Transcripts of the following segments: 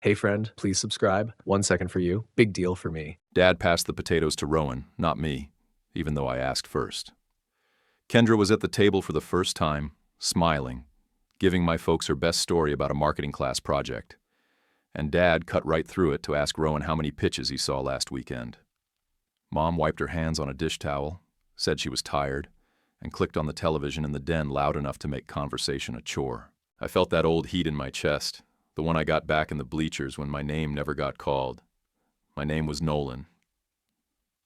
Hey friend, please subscribe. 1 second for you. Big deal for me. Dad passed the potatoes to Rowan, not me, even though I asked first. Kendra was at the table for the first time, smiling, giving my folks her best story about a marketing class project. And Dad cut right through it to ask Rowan how many pitches he saw last weekend. Mom wiped her hands on a dish towel, said she was tired, and clicked on the television in the den loud enough to make conversation a chore. I felt that old heat in my chest, the one I got back in the bleachers when my name never got called. My name was Nolan.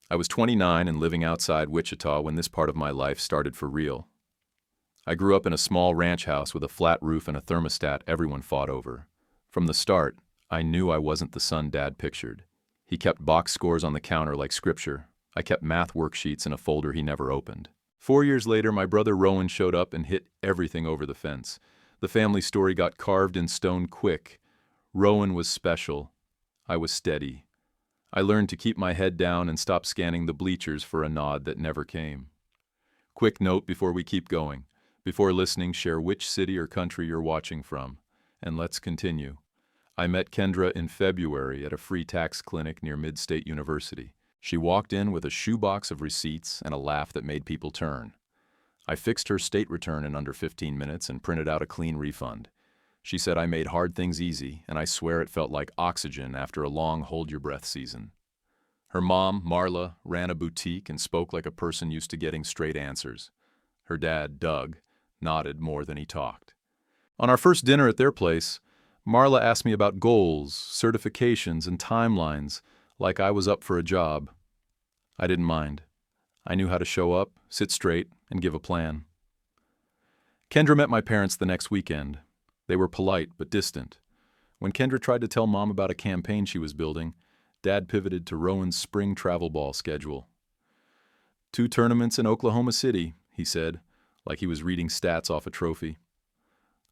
I was 29 and living outside Wichita when this part of my life started for real. I grew up in a small ranch house with a flat roof and a thermostat everyone fought over. From the start, I knew I wasn't the son Dad pictured. He kept box scores on the counter like scripture. I kept math worksheets in a folder he never opened. 4 years later, my brother Rowan showed up and hit everything over the fence. The family story got carved in stone quick. Rowan was special. I was steady. I learned to keep my head down and stop scanning the bleachers for a nod that never came. Quick note before we keep going. Before listening, share which city or country you're watching from. And let's continue. I met Kendra in February at a free tax clinic near Mid-State University. She walked in with a shoebox of receipts and a laugh that made people turn. I fixed her state return in under 15 minutes and printed out a clean refund. She said I made hard things easy, and I swear it felt like oxygen after a long hold-your-breath season. Her mom, Marla, ran a boutique and spoke like a person used to getting straight answers. Her dad, Doug, nodded more than he talked. On our first dinner at their place, Marla asked me about goals, certifications, and timelines, like I was up for a job. I didn't mind. I knew how to show up, sit straight, and give a plan. Kendra met my parents the next weekend. They were polite but distant. When Kendra tried to tell Mom about a campaign she was building, Dad pivoted to Rowan's spring travel ball schedule. 2 tournaments in Oklahoma City, he said, like he was reading stats off a trophy.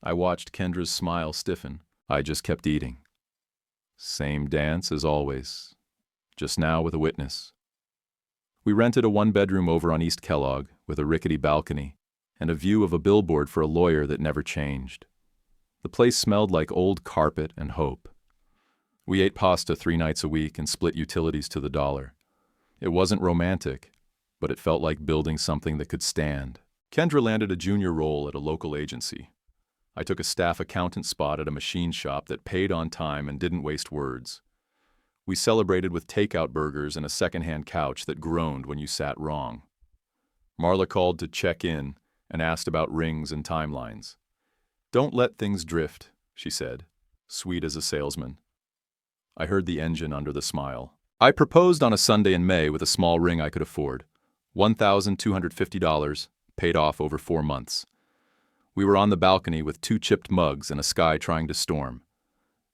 I watched Kendra's smile stiffen. I just kept eating. Same dance as always, just now with a witness. We rented a 1-bedroom over on East Kellogg with a rickety balcony and a view of a billboard for a lawyer that never changed. The place smelled like old carpet and hope. We ate pasta 3 nights a week and split utilities to the dollar. It wasn't romantic, but it felt like building something that could stand. Kendra landed a junior role at a local agency. I took a staff accountant spot at a machine shop that paid on time and didn't waste words. We celebrated with takeout burgers and a secondhand couch that groaned when you sat wrong. Marla called to check in and asked about rings and timelines. "Don't let things drift," she said, sweet as a salesman. I heard the engine under the smile. I proposed on a Sunday in May with a small ring I could afford. $1,250, paid off over 4 months. We were on the balcony with 2 chipped mugs and a sky trying to storm.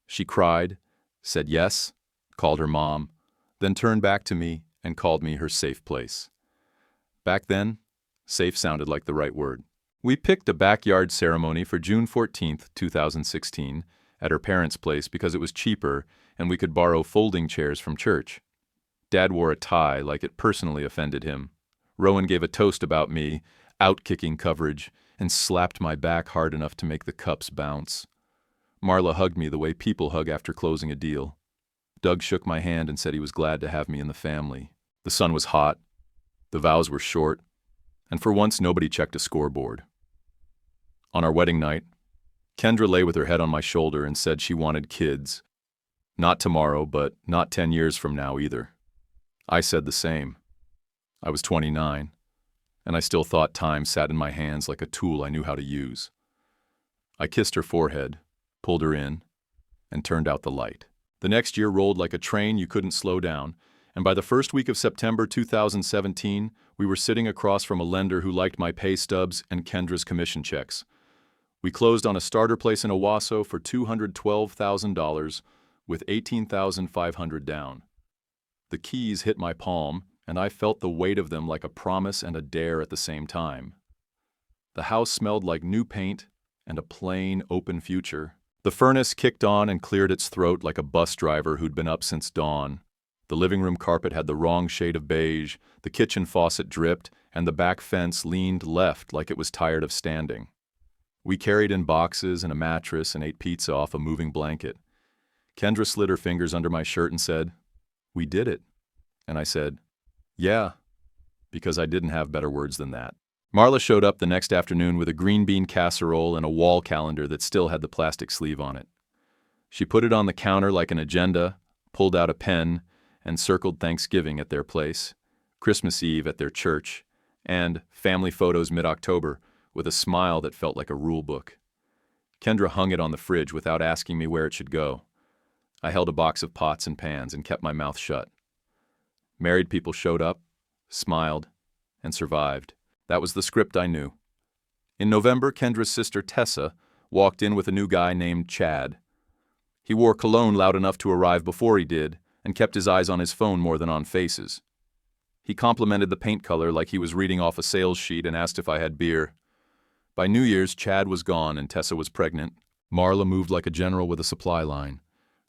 She cried, said yes, called her mom, then turned back to me and called me her safe place. Back then, safe sounded like the right word. We picked a backyard ceremony for June 14th, 2016, at her parents' place because it was cheaper and we could borrow folding chairs from church. Dad wore a tie like it personally offended him. Rowan gave a toast about me, out-kicking coverage, and slapped my back hard enough to make the cups bounce. Marla hugged me the way people hug after closing a deal. Doug shook my hand and said he was glad to have me in the family. The sun was hot, the vows were short, and for once nobody checked a scoreboard. On our wedding night, Kendra lay with her head on my shoulder and said she wanted kids. Not tomorrow, but not 10 years from now either. I said the same. I was 29. And I still thought time sat in my hands like a tool I knew how to use. I kissed her forehead, pulled her in, and turned out the light. The next year rolled like a train you couldn't slow down, and by the first week of September 2017, we were sitting across from a lender who liked my pay stubs and Kendra's commission checks. We closed on a starter place in Owasso for $212,000 with $18,500 down. The keys hit my palm, and I felt the weight of them like a promise and a dare at the same time. The house smelled like new paint and a plain, open future. The furnace kicked on and cleared its throat like a bus driver who'd been up since dawn. The living room carpet had the wrong shade of beige, the kitchen faucet dripped, and the back fence leaned left like it was tired of standing. We carried in boxes and a mattress and ate pizza off a moving blanket. Kendra slid her fingers under my shirt and said, "We did it." And I said, "Yeah," because I didn't have better words than that. Marla showed up the next afternoon with a green bean casserole and a wall calendar that still had the plastic sleeve on it. She put it on the counter like an agenda, pulled out a pen, and circled Thanksgiving at their place, Christmas Eve at their church, and family photos mid-October with a smile that felt like a rule book. Kendra hung it on the fridge without asking me where it should go. I held a box of pots and pans and kept my mouth shut. Married people showed up, smiled, and survived. That was the script I knew. In November, Kendra's sister Tessa walked in with a new guy named Chad. He wore cologne loud enough to arrive before he did, and kept his eyes on his phone more than on faces. He complimented the paint color like he was reading off a sales sheet and asked if I had beer. By New Year's, Chad was gone and Tessa was pregnant. Marla moved like a general with a supply line.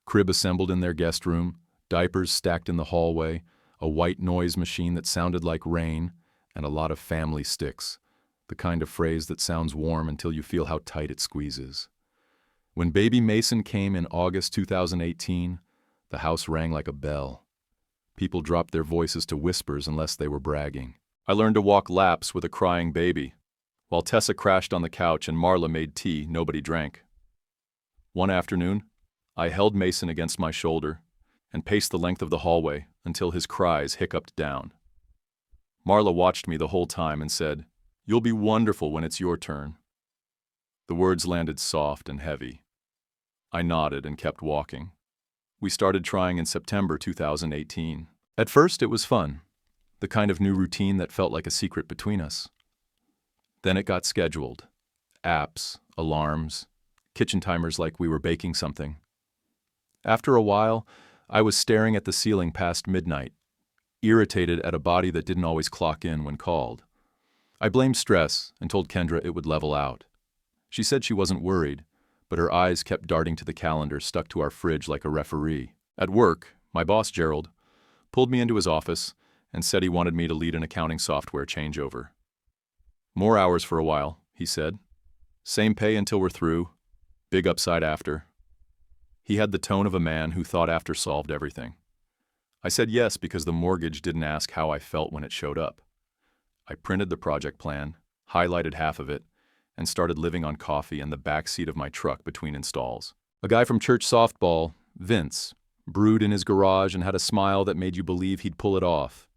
Crib assembled in their guest room, diapers stacked in the hallway, a white noise machine that sounded like rain, and a lot of family sticks, the kind of phrase that sounds warm until you feel how tight it squeezes. When baby Mason came in August 2018, the house rang like a bell. People dropped their voices to whispers unless they were bragging. I learned to walk laps with a crying baby. While Tessa crashed on the couch and Marla made tea, nobody drank. One afternoon, I held Mason against my shoulder and paced the length of the hallway until his cries hiccuped down. Marla watched me the whole time and said, "You'll be wonderful when it's your turn." The words landed soft and heavy. I nodded and kept walking. We started trying in September 2018. At first, it was fun, the kind of new routine that felt like a secret between us. Then it got scheduled. Apps, alarms, kitchen timers like we were baking something. After a while, I was staring at the ceiling past midnight, irritated at a body that didn't always clock in when called. I blamed stress and told Kendra it would level out. She said she wasn't worried, but her eyes kept darting to the calendar stuck to our fridge like a referee. At work, my boss, Gerald, pulled me into his office and said he wanted me to lead an accounting software changeover. "More hours for a while," he said. "Same pay until we're through. Big upside after." He had the tone of a man who thought after solved everything. I said yes because the mortgage didn't ask how I felt when it showed up. I printed the project plan, highlighted half of it, and started living on coffee in the back seat of my truck between installs. A guy from church softball, Vince, brewed in his garage and had a smile that made you believe he'd pull it off.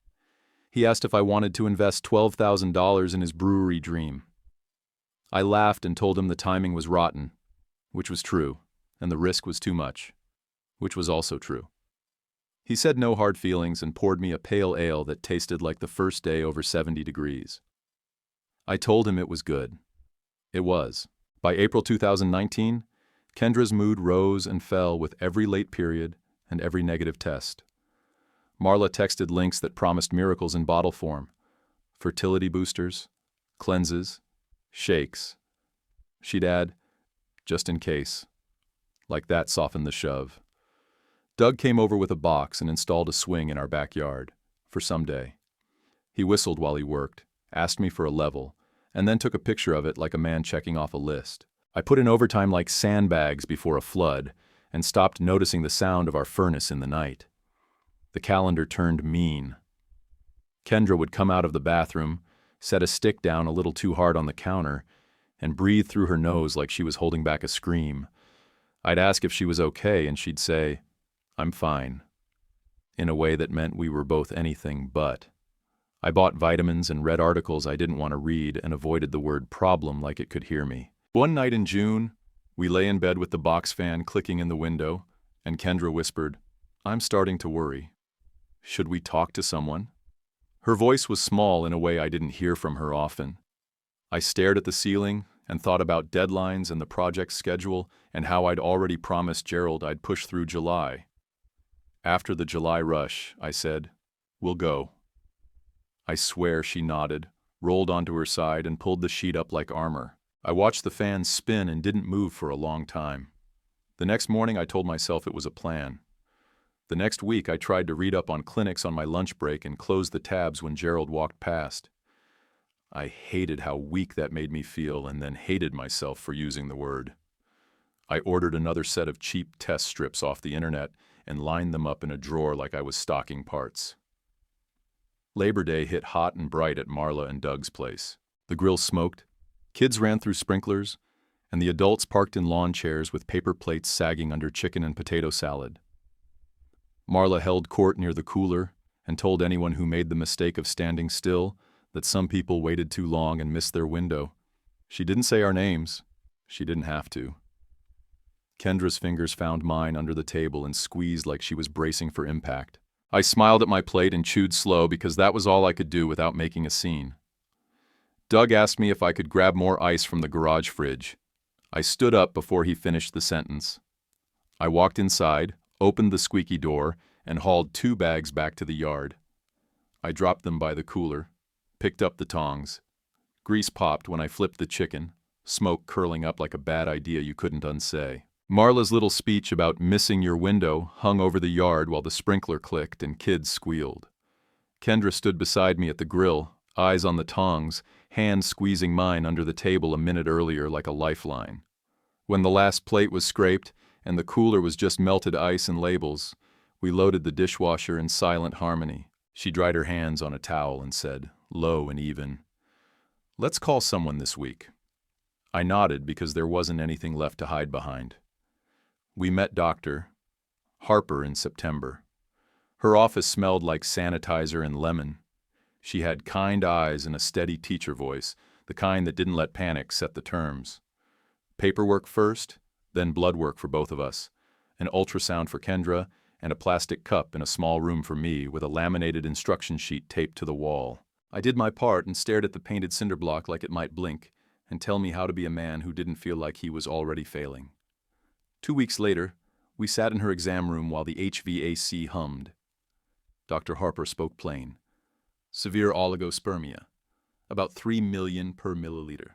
He asked if I wanted to invest $12,000 in his brewery dream. I laughed and told him the timing was rotten, which was true, and the risk was too much, which was also true. He said no hard feelings and poured me a pale ale that tasted like the first day over 70 degrees. I told him it was good. It was. By April 2019, Kendra's mood rose and fell with every late period and every negative test. Marla texted links that promised miracles in bottle form: fertility boosters, cleanses, shakes. She'd add, "just in case." Like that softened the shove. Doug came over with a box and installed a swing in our backyard, for some day. He whistled while he worked, asked me for a level, and then took a picture of it like a man checking off a list. I put in overtime like sandbags before a flood, and stopped noticing the sound of our furnace in the night. The calendar turned mean. Kendra would come out of the bathroom, set a stick down a little too hard on the counter, and breathe through her nose like she was holding back a scream. I'd ask if she was okay, and she'd say, "I'm fine," in a way that meant we were both anything but. I bought vitamins and read articles I didn't want to read and avoided the word problem like it could hear me. One night in June, we lay in bed with the box fan clicking in the window, and Kendra whispered, "I'm starting to worry. Should we talk to someone?" Her voice was small in a way I didn't hear from her often. I stared at the ceiling and thought about deadlines and the project schedule and how I'd already promised Gerald I'd push through July. After the July rush, I said, "We'll go." I swear she nodded, rolled onto her side, and pulled the sheet up like armor. I watched the fan spin and didn't move for a long time. The next morning I told myself it was a plan. The next week I tried to read up on clinics on my lunch break and closed the tabs when Gerald walked past. I hated how weak that made me feel and then hated myself for using the word. I ordered another set of cheap test strips off the internet and lined them up in a drawer like I was stocking parts. Labor Day hit hot and bright at Marla and Doug's place. The grill smoked, kids ran through sprinklers, and the adults parked in lawn chairs with paper plates sagging under chicken and potato salad. Marla held court near the cooler and told anyone who made the mistake of standing still that some people waited too long and missed their window. She didn't say our names. She didn't have to. Kendra's fingers found mine under the table and squeezed like she was bracing for impact. I smiled at my plate and chewed slow because that was all I could do without making a scene. Doug asked me if I could grab more ice from the garage fridge. I stood up before he finished the sentence. I walked inside, opened the squeaky door, and hauled 2 bags back to the yard. I dropped them by the cooler, picked up the tongs. Grease popped when I flipped the chicken, smoke curling up like a bad idea you couldn't unsay. Marla's little speech about missing your window hung over the yard while the sprinkler clicked and kids squealed. Kendra stood beside me at the grill, eyes on the tongs, hand squeezing mine under the table a minute earlier like a lifeline. When the last plate was scraped and the cooler was just melted ice and labels, we loaded the dishwasher in silent harmony. She dried her hands on a towel and said, low and even, "Let's call someone this week." I nodded because there wasn't anything left to hide behind. We met Dr. Harper in September. Her office smelled like sanitizer and lemon. She had kind eyes and a steady teacher voice, the kind that didn't let panic set the terms. Paperwork first, then blood work for both of us, an ultrasound for Kendra, and a plastic cup in a small room for me with a laminated instruction sheet taped to the wall. I did my part and stared at the painted cinder block like it might blink and tell me how to be a man who didn't feel like he was already failing. 2 weeks later, we sat in her exam room while the HVAC hummed. Dr. Harper spoke plain. Severe oligospermia, about 3 million per milliliter.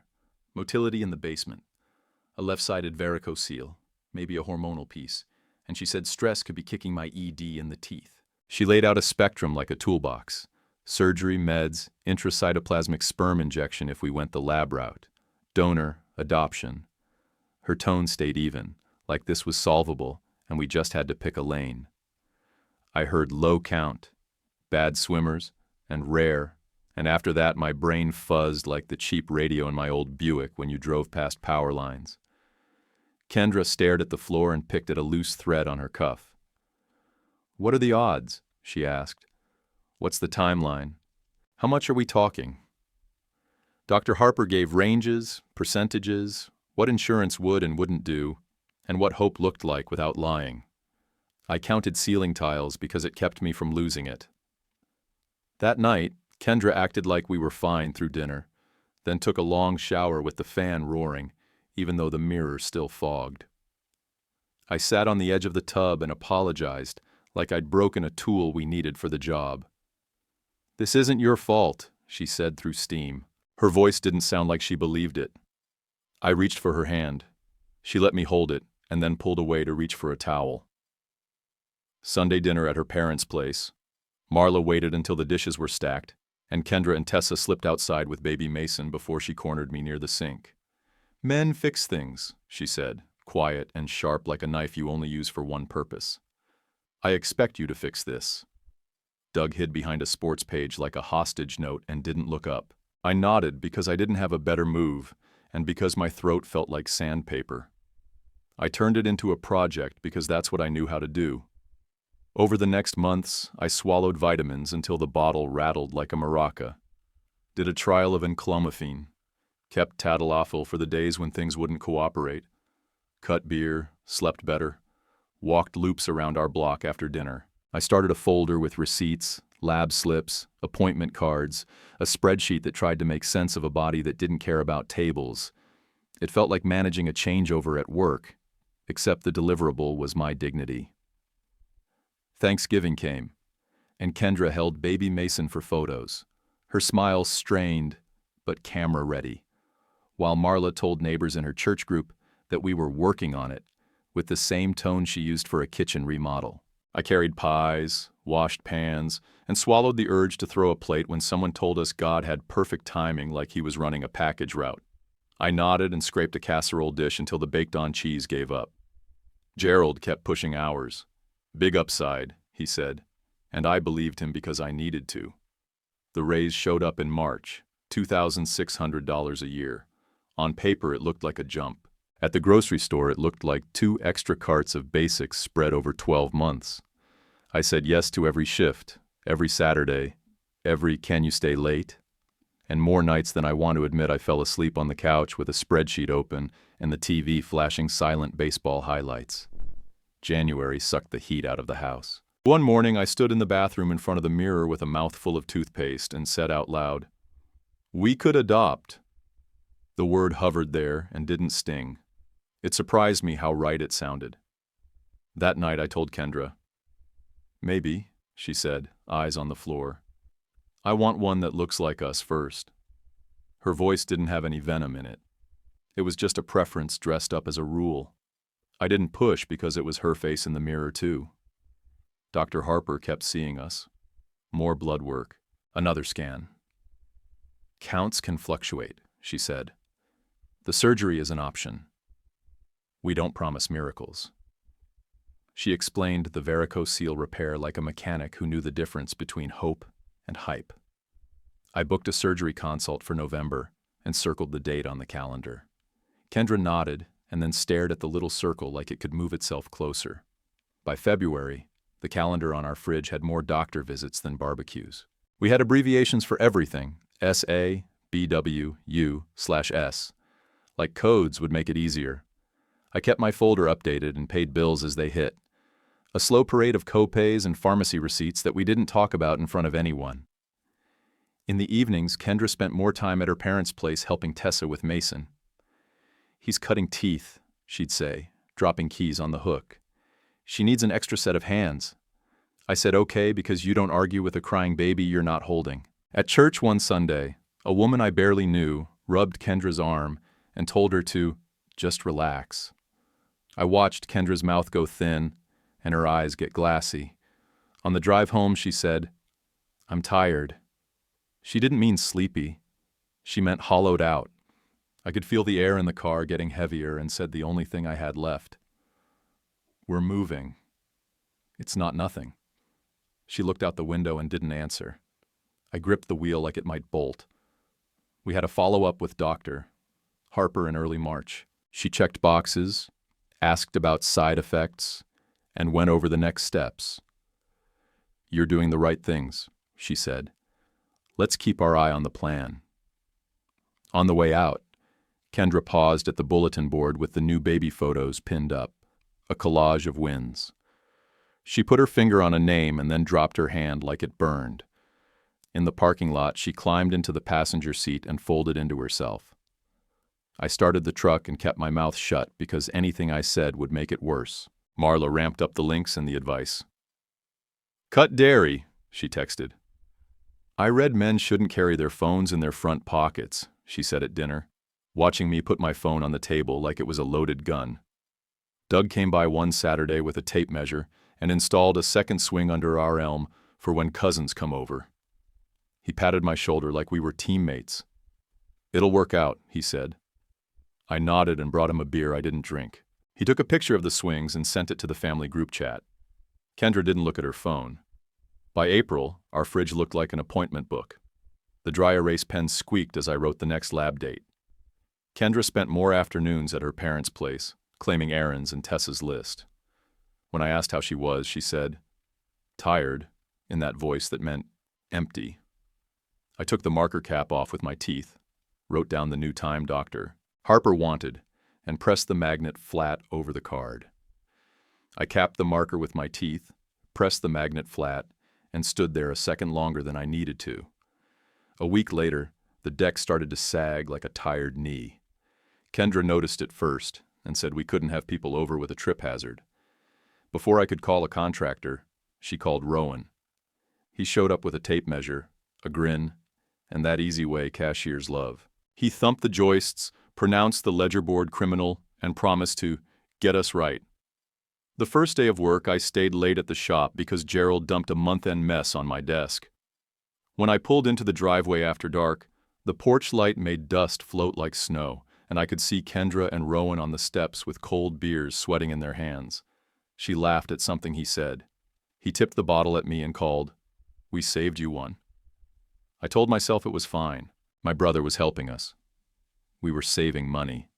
Motility in the basement. A left-sided varicocele, maybe a hormonal piece. And she said stress could be kicking my ED in the teeth. She laid out a spectrum like a toolbox. Surgery, meds, intracytoplasmic sperm injection if we went the lab route. Donor, adoption. Her tone stayed even, like this was solvable and we just had to pick a lane. I heard low count, bad swimmers, and rare, and after that my brain fuzzed like the cheap radio in my old Buick when you drove past power lines. Kendra stared at the floor and picked at a loose thread on her cuff. "What are the odds?" she asked. "What's the timeline? How much are we talking?" Dr. Harper gave ranges, percentages, what insurance would and wouldn't do, and what hope looked like without lying. I counted ceiling tiles because it kept me from losing it. That night, Kendra acted like we were fine through dinner, then took a long shower with the fan roaring, even though the mirror still fogged. I sat on the edge of the tub and apologized, like I'd broken a tool we needed for the job. "This isn't your fault," she said through steam. Her voice didn't sound like she believed it. I reached for her hand. She let me hold it, and then pulled away to reach for a towel. Sunday dinner at her parents' place. Marla waited until the dishes were stacked, and Kendra and Tessa slipped outside with baby Mason before she cornered me near the sink. "Men fix things," she said, quiet and sharp like a knife you only use for one purpose. "I expect you to fix this." Doug hid behind a sports page like a hostage note and didn't look up. I nodded because I didn't have a better move, and because my throat felt like sandpaper. I turned it into a project because that's what I knew how to do. Over the next months, I swallowed vitamins until the bottle rattled like a maraca. Did a trial of enclomiphene. Kept tadalafil for the days when things wouldn't cooperate. Cut beer, slept better. Walked loops around our block after dinner. I started a folder with receipts, lab slips, appointment cards, a spreadsheet that tried to make sense of a body that didn't care about tables. It felt like managing a changeover at work, except the deliverable was my dignity. Thanksgiving came, and Kendra held baby Mason for photos, her smile strained but camera-ready, while Marla told neighbors in her church group that we were working on it, with the same tone she used for a kitchen remodel. I carried pies, washed pans, and swallowed the urge to throw a plate when someone told us God had perfect timing like he was running a package route. I nodded and scraped a casserole dish until the baked-on cheese gave up. Gerald kept pushing hours. Big upside, he said, and I believed him because I needed to. The raise showed up in March, $2,600 a year. On paper, it looked like a jump. At the grocery store, it looked like 2 extra carts of basics spread over 12 months. I said yes to every shift, every Saturday, every "can you stay late?" And more nights than I want to admit I fell asleep on the couch with a spreadsheet open and the TV flashing silent baseball highlights. January sucked the heat out of the house. One morning, I stood in the bathroom in front of the mirror with a mouthful of toothpaste and said out loud, "We could adopt." The word hovered there and didn't sting. It surprised me how right it sounded. That night, I told Kendra. "Maybe," she said, eyes on the floor. "I want one that looks like us first." Her voice didn't have any venom in it. It was just a preference dressed up as a rule. I didn't push because it was her face in the mirror, too. Dr. Harper kept seeing us. More blood work. Another scan. "Counts can fluctuate," she said. "The surgery is an option. We don't promise miracles." She explained the varicocele repair like a mechanic who knew the difference between hope and hype. I booked a surgery consult for November and circled the date on the calendar. Kendra nodded and then stared at the little circle like it could move itself closer. By February, the calendar on our fridge had more doctor visits than barbecues. We had abbreviations for everything, SA, BW, U/S. Like codes would make it easier. I kept my folder updated and paid bills as they hit. A slow parade of co-pays and pharmacy receipts that we didn't talk about in front of anyone. In the evenings, Kendra spent more time at her parents' place helping Tessa with Mason. "He's cutting teeth," she'd say, dropping keys on the hook. "She needs an extra set of hands." I said okay because you don't argue with a crying baby you're not holding. At church one Sunday, a woman I barely knew rubbed Kendra's arm and told her to just relax. I watched Kendra's mouth go thin and her eyes get glassy. On the drive home, she said, "I'm tired." She didn't mean sleepy. She meant hollowed out. I could feel the air in the car getting heavier and said the only thing I had left. "We're moving. It's not nothing." She looked out the window and didn't answer. I gripped the wheel like it might bolt. We had a follow-up with Dr. Harper in early March. She checked boxes, asked about side effects, and went over the next steps. "You're doing the right things," she said. "Let's keep our eye on the plan." On the way out, Kendra paused at the bulletin board with the new baby photos pinned up, a collage of wins. She put her finger on a name and then dropped her hand like it burned. In the parking lot, she climbed into the passenger seat and folded into herself. I started the truck and kept my mouth shut because anything I said would make it worse. Marla ramped up the links and the advice. "Cut dairy," she texted. "I read men shouldn't carry their phones in their front pockets," she said at dinner, watching me put my phone on the table like it was a loaded gun. Doug came by one Saturday with a tape measure and installed a second swing under our elm for when cousins come over. He patted my shoulder like we were teammates. "It'll work out," he said. I nodded and brought him a beer I didn't drink. He took a picture of the swings and sent it to the family group chat. Kendra didn't look at her phone. By April, our fridge looked like an appointment book. The dry erase pen squeaked as I wrote the next lab date. Kendra spent more afternoons at her parents' place, claiming errands and Tessa's list. When I asked how she was, she said, "Tired," in that voice that meant empty. I took the marker cap off with my teeth, wrote down the new time Dr. Harper wanted, and pressed the magnet flat over the card. I capped the marker with my teeth, pressed the magnet flat, and stood there a second longer than I needed to. A week later, the deck started to sag like a tired knee. Kendra noticed it first and said we couldn't have people over with a trip hazard. Before I could call a contractor, she called Rowan. He showed up with a tape measure, a grin, and that easy way cashiers love. He thumped the joists, pronounced the ledger board criminal, and promised to get us right. The first day of work, I stayed late at the shop because Gerald dumped a month-end mess on my desk. When I pulled into the driveway after dark, the porch light made dust float like snow, and I could see Kendra and Rowan on the steps with cold beers sweating in their hands. She laughed at something he said. He tipped the bottle at me and called, "We saved you one." I told myself it was fine. My brother was helping us. We were saving money.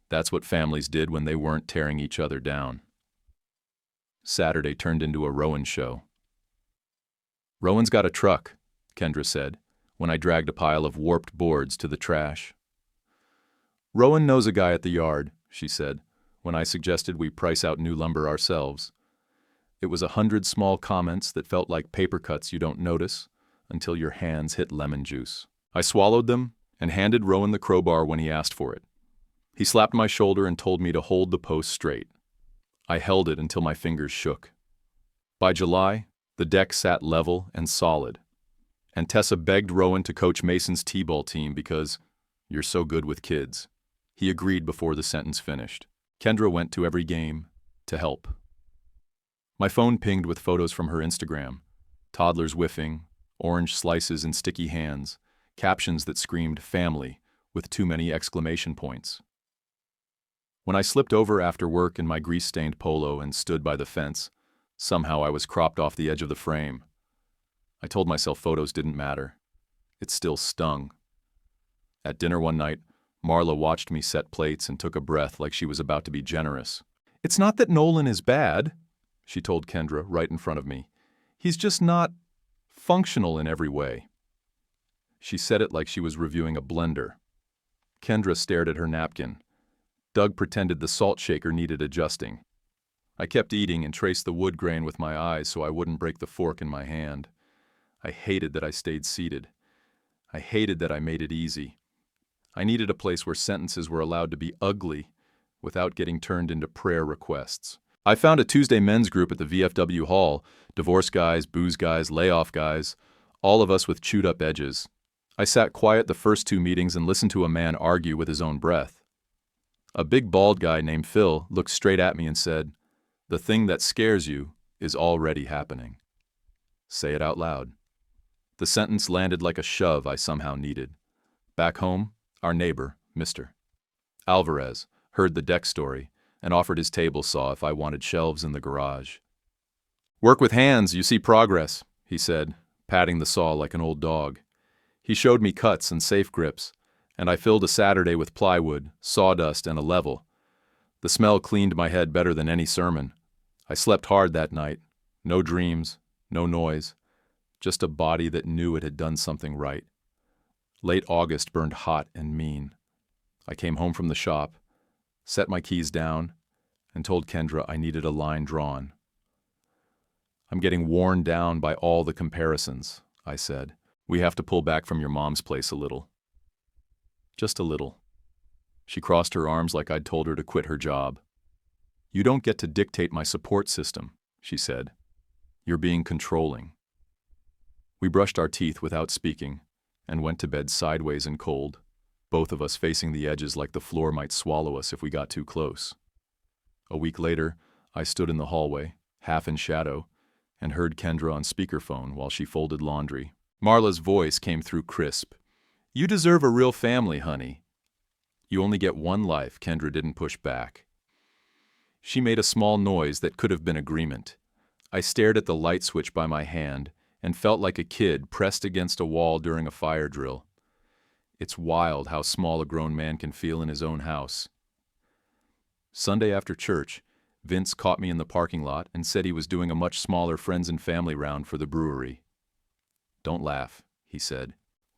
That's what families did when they weren't tearing each other down. Saturday turned into a Rowan show. "Rowan's got a truck," Kendra said, when I dragged a pile of warped boards to the trash. "Rowan knows a guy at the yard," she said, when I suggested we price out new lumber ourselves. It was 100 small comments that felt like paper cuts you don't notice until your hands hit lemon juice. I swallowed them and handed Rowan the crowbar when he asked for it. He slapped my shoulder and told me to hold the post straight. I held it until my fingers shook. By July, the deck sat level and solid, and Tessa begged Rowan to coach Mason's t-ball team because "you're so good with kids." He agreed before the sentence finished. Kendra went to every game to help. My phone pinged with photos from her Instagram, toddlers whiffing, orange slices in sticky hands, captions that screamed "family" with too many exclamation points. When I slipped over after work in my grease-stained polo and stood by the fence, somehow I was cropped off the edge of the frame. I told myself photos didn't matter. It still stung. At dinner one night, Marla watched me set plates and took a breath like she was about to be generous. "It's not that Nolan is bad," she told Kendra right in front of me. "He's just not functional in every way." She said it like she was reviewing a blender. Kendra stared at her napkin. Doug pretended the salt shaker needed adjusting. I kept eating and traced the wood grain with my eyes so I wouldn't break the fork in my hand. I hated that I stayed seated. I hated that I made it easy. I needed a place where sentences were allowed to be ugly without getting turned into prayer requests. I found a Tuesday men's group at the VFW hall, divorce guys, booze guys, layoff guys, all of us with chewed up edges. I sat quiet the first 2 meetings and listened to a man argue with his own breath. A big bald guy named Phil looked straight at me and said, "The thing that scares you is already happening." Say it out loud. The sentence landed like a shove I somehow needed. Back home, our neighbor, Mr. Alvarez, heard the deck story and offered his table saw if I wanted shelves in the garage. "Work with hands, you see progress," he said, patting the saw like an old dog. He showed me cuts and safe grips, and I filled a Saturday with plywood, sawdust, and a level. The smell cleaned my head better than any sermon. I slept hard that night. No dreams, no noise, just a body that knew it had done something right. Late August burned hot and mean. I came home from the shop, set my keys down, and told Kendra I needed a line drawn. "I'm getting worn down by all the comparisons," I said. "We have to pull back from your mom's place a little." Just a little. She crossed her arms like I'd told her to quit her job. "You don't get to dictate my support system," she said. "You're being controlling." We brushed our teeth without speaking and went to bed sideways and cold, both of us facing the edges like the floor might swallow us if we got too close. A week later, I stood in the hallway, half in shadow, and heard Kendra on speakerphone while she folded laundry. Marla's voice came through crisp. "You deserve a real family, honey." "You only get one life," Kendra didn't push back. She made a small noise that could have been agreement. I stared at the light switch by my hand and felt like a kid pressed against a wall during a fire drill. It's wild how small a grown man can feel in his own house. Sunday after church, Vince caught me in the parking lot and said he was doing a much smaller friends and family round for the brewery. "Don't laugh," he said.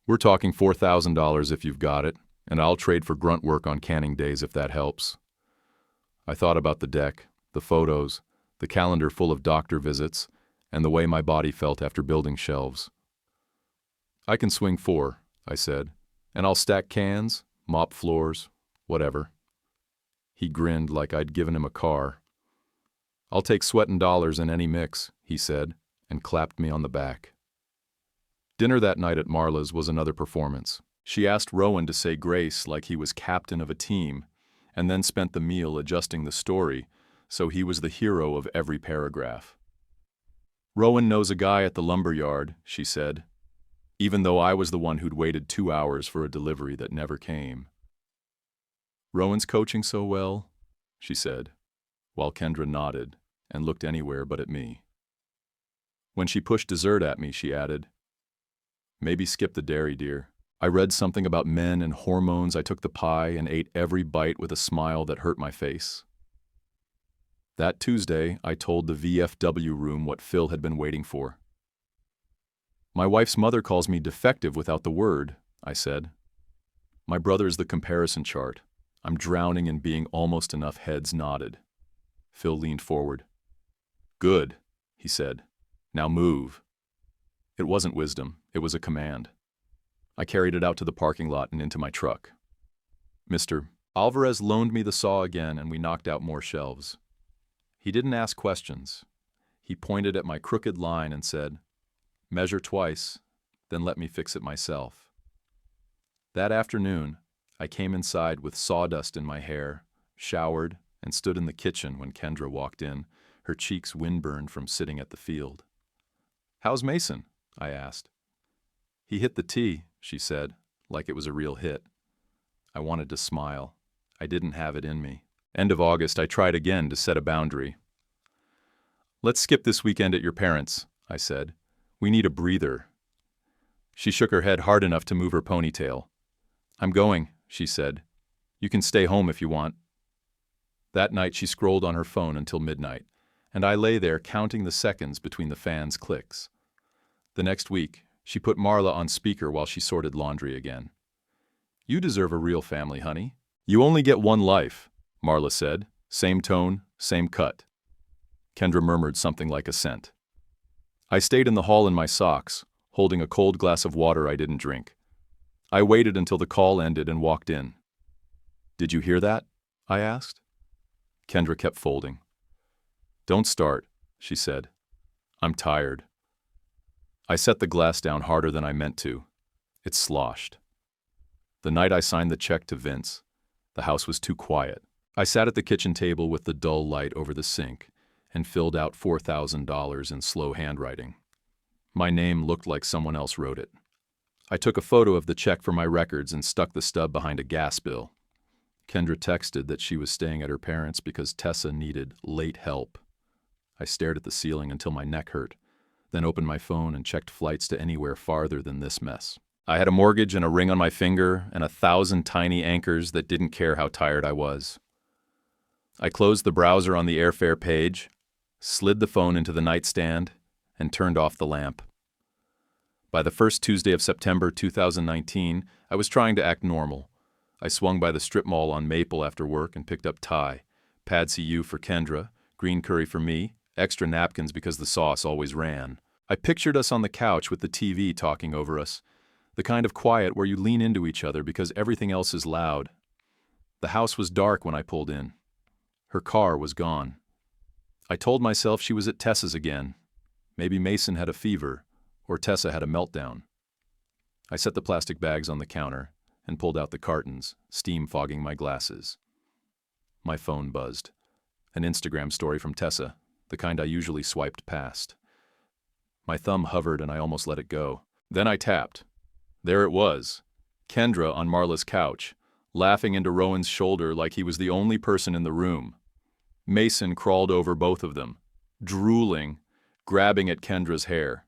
"We're talking $4,000 if you've got it, and I'll trade for grunt work on canning days if that helps." I thought about the deck, the photos, the calendar full of doctor visits, and the way my body felt after building shelves. "I can swing 4, I said, "and I'll stack cans, mop floors, whatever." He grinned like I'd given him a car. "I'll take sweatin' dollars in any mix," he said, and clapped me on the back. Dinner that night at Marla's was another performance. She asked Rowan to say grace like he was captain of a team, and then spent the meal adjusting the story so he was the hero of every paragraph. "Rowan knows a guy at the lumber yard," she said, even though I was the one who'd waited 2 hours for a delivery that never came. "Rowan's coaching so well," she said, while Kendra nodded and looked anywhere but at me. When she pushed dessert at me, she added, "Maybe skip the dairy, dear." I read something about men and hormones. I took the pie and ate every bite with a smile that hurt my face. That Tuesday, I told the VFW room what Phil had been waiting for. "My wife's mother calls me defective without the word," I said. "My brother's the comparison chart. I'm drowning in being almost enough." Heads nodded. Phil leaned forward. "Good," he said. "Now move." It wasn't wisdom, it was a command. I carried it out to the parking lot and into my truck. Mr. Alvarez loaned me the saw again, and we knocked out more shelves. He didn't ask questions. He pointed at my crooked line and said, "Measure twice, then let me fix it myself." That afternoon, I came inside with sawdust in my hair, showered, and stood in the kitchen when Kendra walked in, her cheeks windburned from sitting at the field. "How's Mason?" I asked. "He hit the tee," she said, like it was a real hit. I wanted to smile. I didn't have it in me. End of August, I tried again to set a boundary. "Let's skip this weekend at your parents'," I said. "We need a breather." She shook her head hard enough to move her ponytail. "I'm going," she said. "You can stay home if you want." That night she scrolled on her phone until midnight, and I lay there counting the seconds between the fans' clicks. The next week, she put Marla on speaker while she sorted laundry again. "You deserve a real family, honey. You only get one life," Marla said, same tone, same cut. Kendra murmured something like assent. I stayed in the hall in my socks, holding a cold glass of water I didn't drink. I waited until the call ended and walked in. "Did you hear that?" I asked. Kendra kept folding. "Don't start," she said. "I'm tired." I set the glass down harder than I meant to. It sloshed. The night I signed the check to Vince, the house was too quiet. I sat at the kitchen table with the dull light over the sink and filled out $4,000 in slow handwriting. My name looked like someone else wrote it. I took a photo of the check for my records and stuck the stub behind a gas bill. Kendra texted that she was staying at her parents' because Tessa needed late help. I stared at the ceiling until my neck hurt, then opened my phone and checked flights to anywhere farther than this mess. I had a mortgage and a ring on my finger and 1,000 tiny anchors that didn't care how tired I was. I closed the browser on the airfare page, slid the phone into the nightstand, and turned off the lamp. By the first Tuesday of September 2019, I was trying to act normal. I swung by the strip mall on Maple after work and picked up Thai, Pad See Ew for Kendra, green curry for me, extra napkins because the sauce always ran. I pictured us on the couch with the TV talking over us, the kind of quiet where you lean into each other because everything else is loud. The house was dark when I pulled in. Her car was gone. I told myself she was at Tessa's again. Maybe Mason had a fever, or Tessa had a meltdown. I set the plastic bags on the counter and pulled out the cartons, steam fogging my glasses. My phone buzzed. An Instagram story from Tessa, the kind I usually swiped past. My thumb hovered and I almost let it go. Then I tapped. There it was, Kendra on Marla's couch, laughing into Rowan's shoulder like he was the only person in the room. Mason crawled over both of them, drooling, grabbing at Kendra's hair.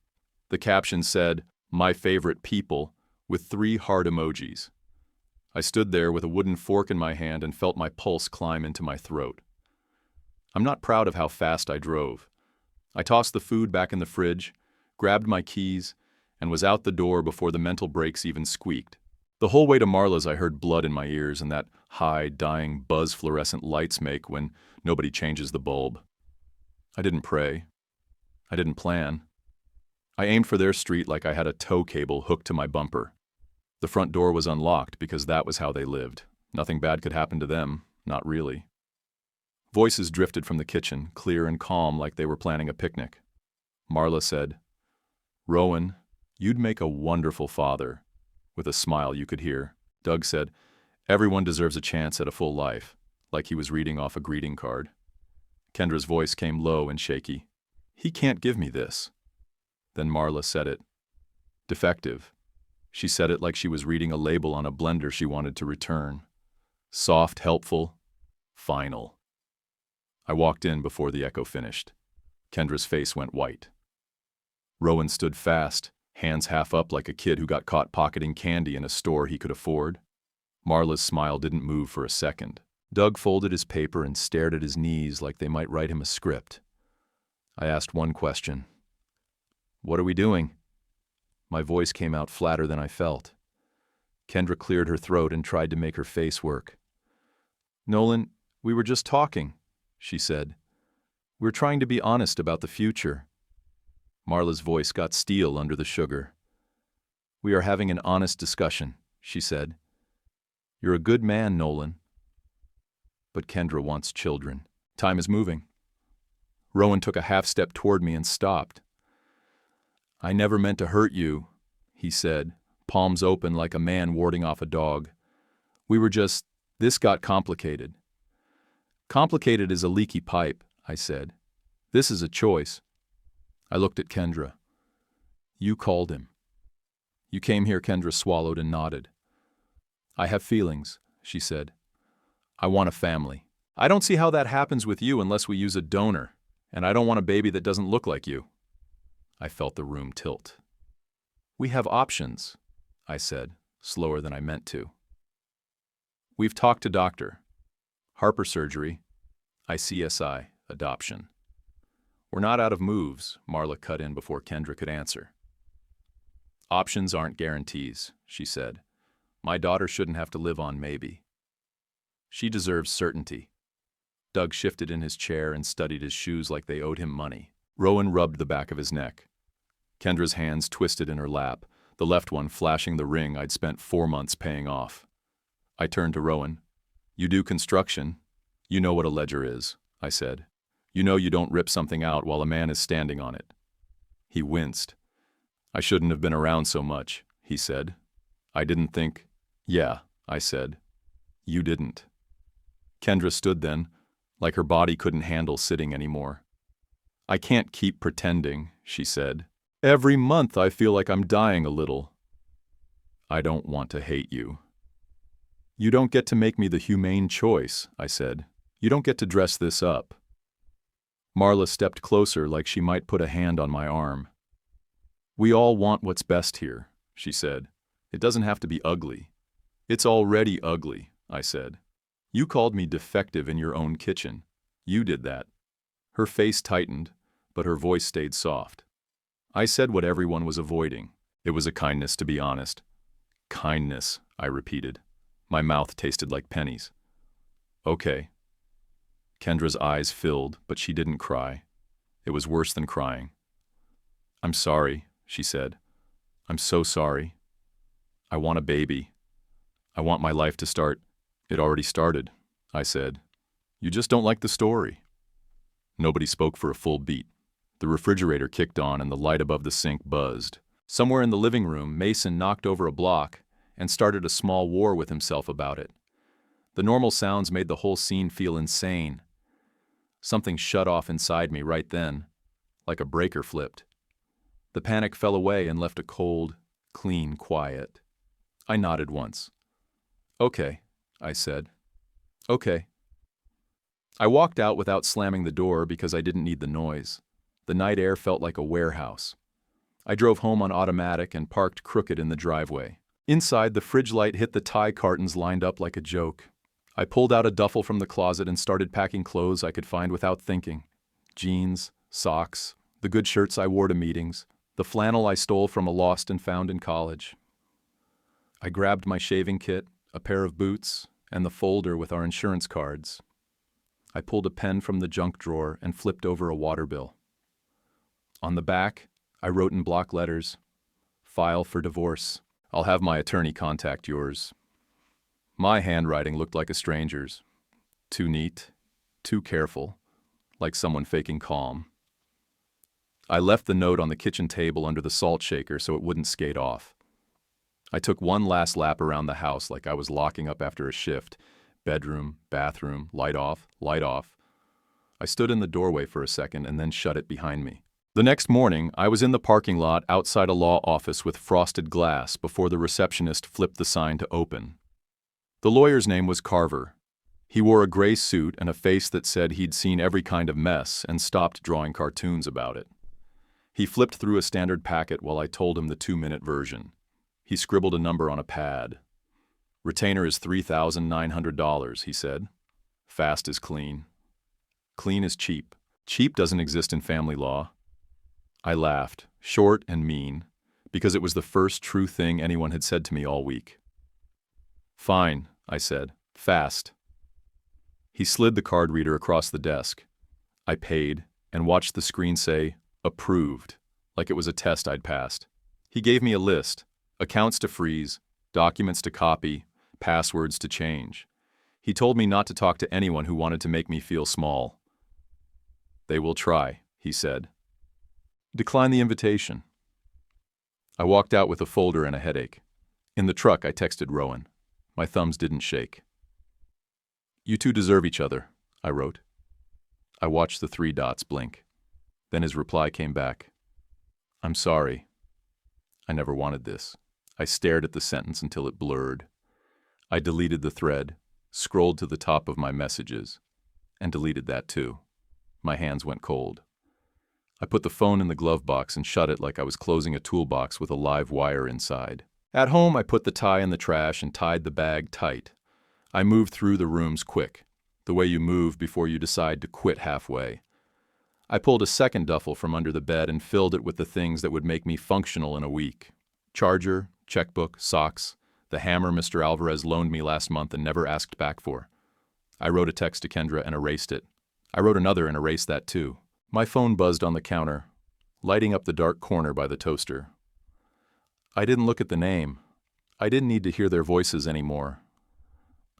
The caption said, "My favorite people," with 3 heart emojis. I stood there with a wooden fork in my hand and felt my pulse climb into my throat. I'm not proud of how fast I drove. I tossed the food back in the fridge, grabbed my keys, and was out the door before the mental brakes even squeaked. The whole way to Marla's I heard blood in my ears and that high, dying buzz fluorescent lights make when nobody changes the bulb. I didn't pray. I didn't plan. I aimed for their street like I had a tow cable hooked to my bumper. The front door was unlocked because that was how they lived. Nothing bad could happen to them, not really. Voices drifted from the kitchen, clear and calm like they were planning a picnic. Marla said, "Rowan, you'd make a wonderful father," with a smile you could hear. Doug said, "Everyone deserves a chance at a full life," like he was reading off a greeting card. Kendra's voice came low and shaky. "He can't give me this." Then Marla said it. "Defective." She said it like she was reading a label on a blender she wanted to return. Soft, helpful, final. I walked in before the echo finished. Kendra's face went white. Rowan stood fast, hands half up like a kid who got caught pocketing candy in a store he could afford. Marla's smile didn't move for a second. Doug folded his paper and stared at his knees like they might write him a script. I asked one question. "What are we doing?" My voice came out flatter than I felt. Kendra cleared her throat and tried to make her face work. "Nolan, we were just talking," she said. "We're trying to be honest about the future." Marla's voice got steel under the sugar. "We are having an honest discussion," she said. "You're a good man, Nolan. But Kendra wants children. Time is moving." Rowan took a half step toward me and stopped. "I never meant to hurt you," he said, palms open like a man warding off a dog. This got complicated." "Complicated is a leaky pipe," I said. "This is a choice." I looked at Kendra. "You called him." "You came here," Kendra swallowed and nodded. "I have feelings," she said. "I want a family. I don't see how that happens with you unless we use a donor, and I don't want a baby that doesn't look like you." I felt the room tilt. "We have options," I said, slower than I meant to. "We've talked to doctor. Harper surgery, ICSI, adoption." "We're not out of moves," Marla cut in before Kendra could answer. "Options aren't guarantees," she said. "My daughter shouldn't have to live on maybe. She deserves certainty." Doug shifted in his chair and studied his shoes like they owed him money. Rowan rubbed the back of his neck. Kendra's hands twisted in her lap, the left one flashing the ring I'd spent 4 months paying off. I turned to Rowan. "You do construction. You know what a ledger is," I said. "You know you don't rip something out while a man is standing on it." He winced. "I shouldn't have been around so much," he said. "I didn't think—" "Yeah," I said. "You didn't." Kendra stood then, like her body couldn't handle sitting anymore. "I can't keep pretending," she said. "Every month I feel like I'm dying a little." "I don't want to hate you." "You don't get to make me the humane choice," I said. "You don't get to dress this up." Marla stepped closer like she might put a hand on my arm. "We all want what's best here," she said. "It doesn't have to be ugly." "It's already ugly," I said. "You called me defective in your own kitchen. You did that." Her face tightened, but her voice stayed soft. "I said what everyone was avoiding. It was a kindness to be honest." "Kindness," I repeated. My mouth tasted like pennies. "Okay." Kendra's eyes filled, but she didn't cry. It was worse than crying. "I'm sorry," she said. "I'm so sorry. I want a baby. I want my life to start." "It already started," I said. "You just don't like the story." Nobody spoke for a full beat. The refrigerator kicked on and the light above the sink buzzed. Somewhere in the living room, Mason knocked over a block and started a small war with himself about it. The normal sounds made the whole scene feel insane. Something shut off inside me right then, like a breaker flipped. The panic fell away and left a cold, clean quiet. I nodded once. "Okay," I said. "Okay." I walked out without slamming the door because I didn't need the noise. The night air felt like a warehouse. I drove home on automatic and parked crooked in the driveway. Inside, the fridge light hit the tie cartons lined up like a joke. I pulled out a duffel from the closet and started packing clothes I could find without thinking. Jeans, socks, the good shirts I wore to meetings, the flannel I stole from a lost and found in college. I grabbed my shaving kit, a pair of boots, and the folder with our insurance cards. I pulled a pen from the junk drawer and flipped over a water bill. On the back, I wrote in block letters, "File for divorce. I'll have my attorney contact yours." My handwriting looked like a stranger's. Too neat, too careful, like someone faking calm. I left the note on the kitchen table under the salt shaker so it wouldn't skate off. I took one last lap around the house like I was locking up after a shift. Bedroom, bathroom, light off, light off. I stood in the doorway for a second and then shut it behind me. The next morning, I was in the parking lot outside a law office with frosted glass before the receptionist flipped the sign to open. The lawyer's name was Carver. He wore a gray suit and a face that said he'd seen every kind of mess and stopped drawing cartoons about it. He flipped through a standard packet while I told him the 2-minute version. He scribbled a number on a pad. "Retainer is $3,900, he said. "Fast is clean. Clean is cheap. Cheap doesn't exist in family law." I laughed, short and mean, because it was the first true thing anyone had said to me all week. "Fine," I said. "Fast." He slid the card reader across the desk. I paid and watched the screen say, "Approved," like it was a test I'd passed. He gave me a list: accounts to freeze, documents to copy, passwords to change. He told me not to talk to anyone who wanted to make me feel small. "They will try," he said. "Decline the invitation." I walked out with a folder and a headache. In the truck, I texted Rowan. My thumbs didn't shake. "You two deserve each other," I wrote. I watched the 3 dots blink. Then his reply came back. "I'm sorry. I never wanted this." I stared at the sentence until it blurred. I deleted the thread, scrolled to the top of my messages, and deleted that too. My hands went cold. I put the phone in the glove box and shut it like I was closing a toolbox with a live wire inside. At home, I put the tie in the trash and tied the bag tight. I moved through the rooms quick, the way you move before you decide to quit halfway. I pulled a second duffel from under the bed and filled it with the things that would make me functional in a week. Charger, checkbook, socks, the hammer Mr. Alvarez loaned me last month and never asked back for. I wrote a text to Kendra and erased it. I wrote another and erased that too. My phone buzzed on the counter, lighting up the dark corner by the toaster. I didn't look at the name. I didn't need to hear their voices anymore.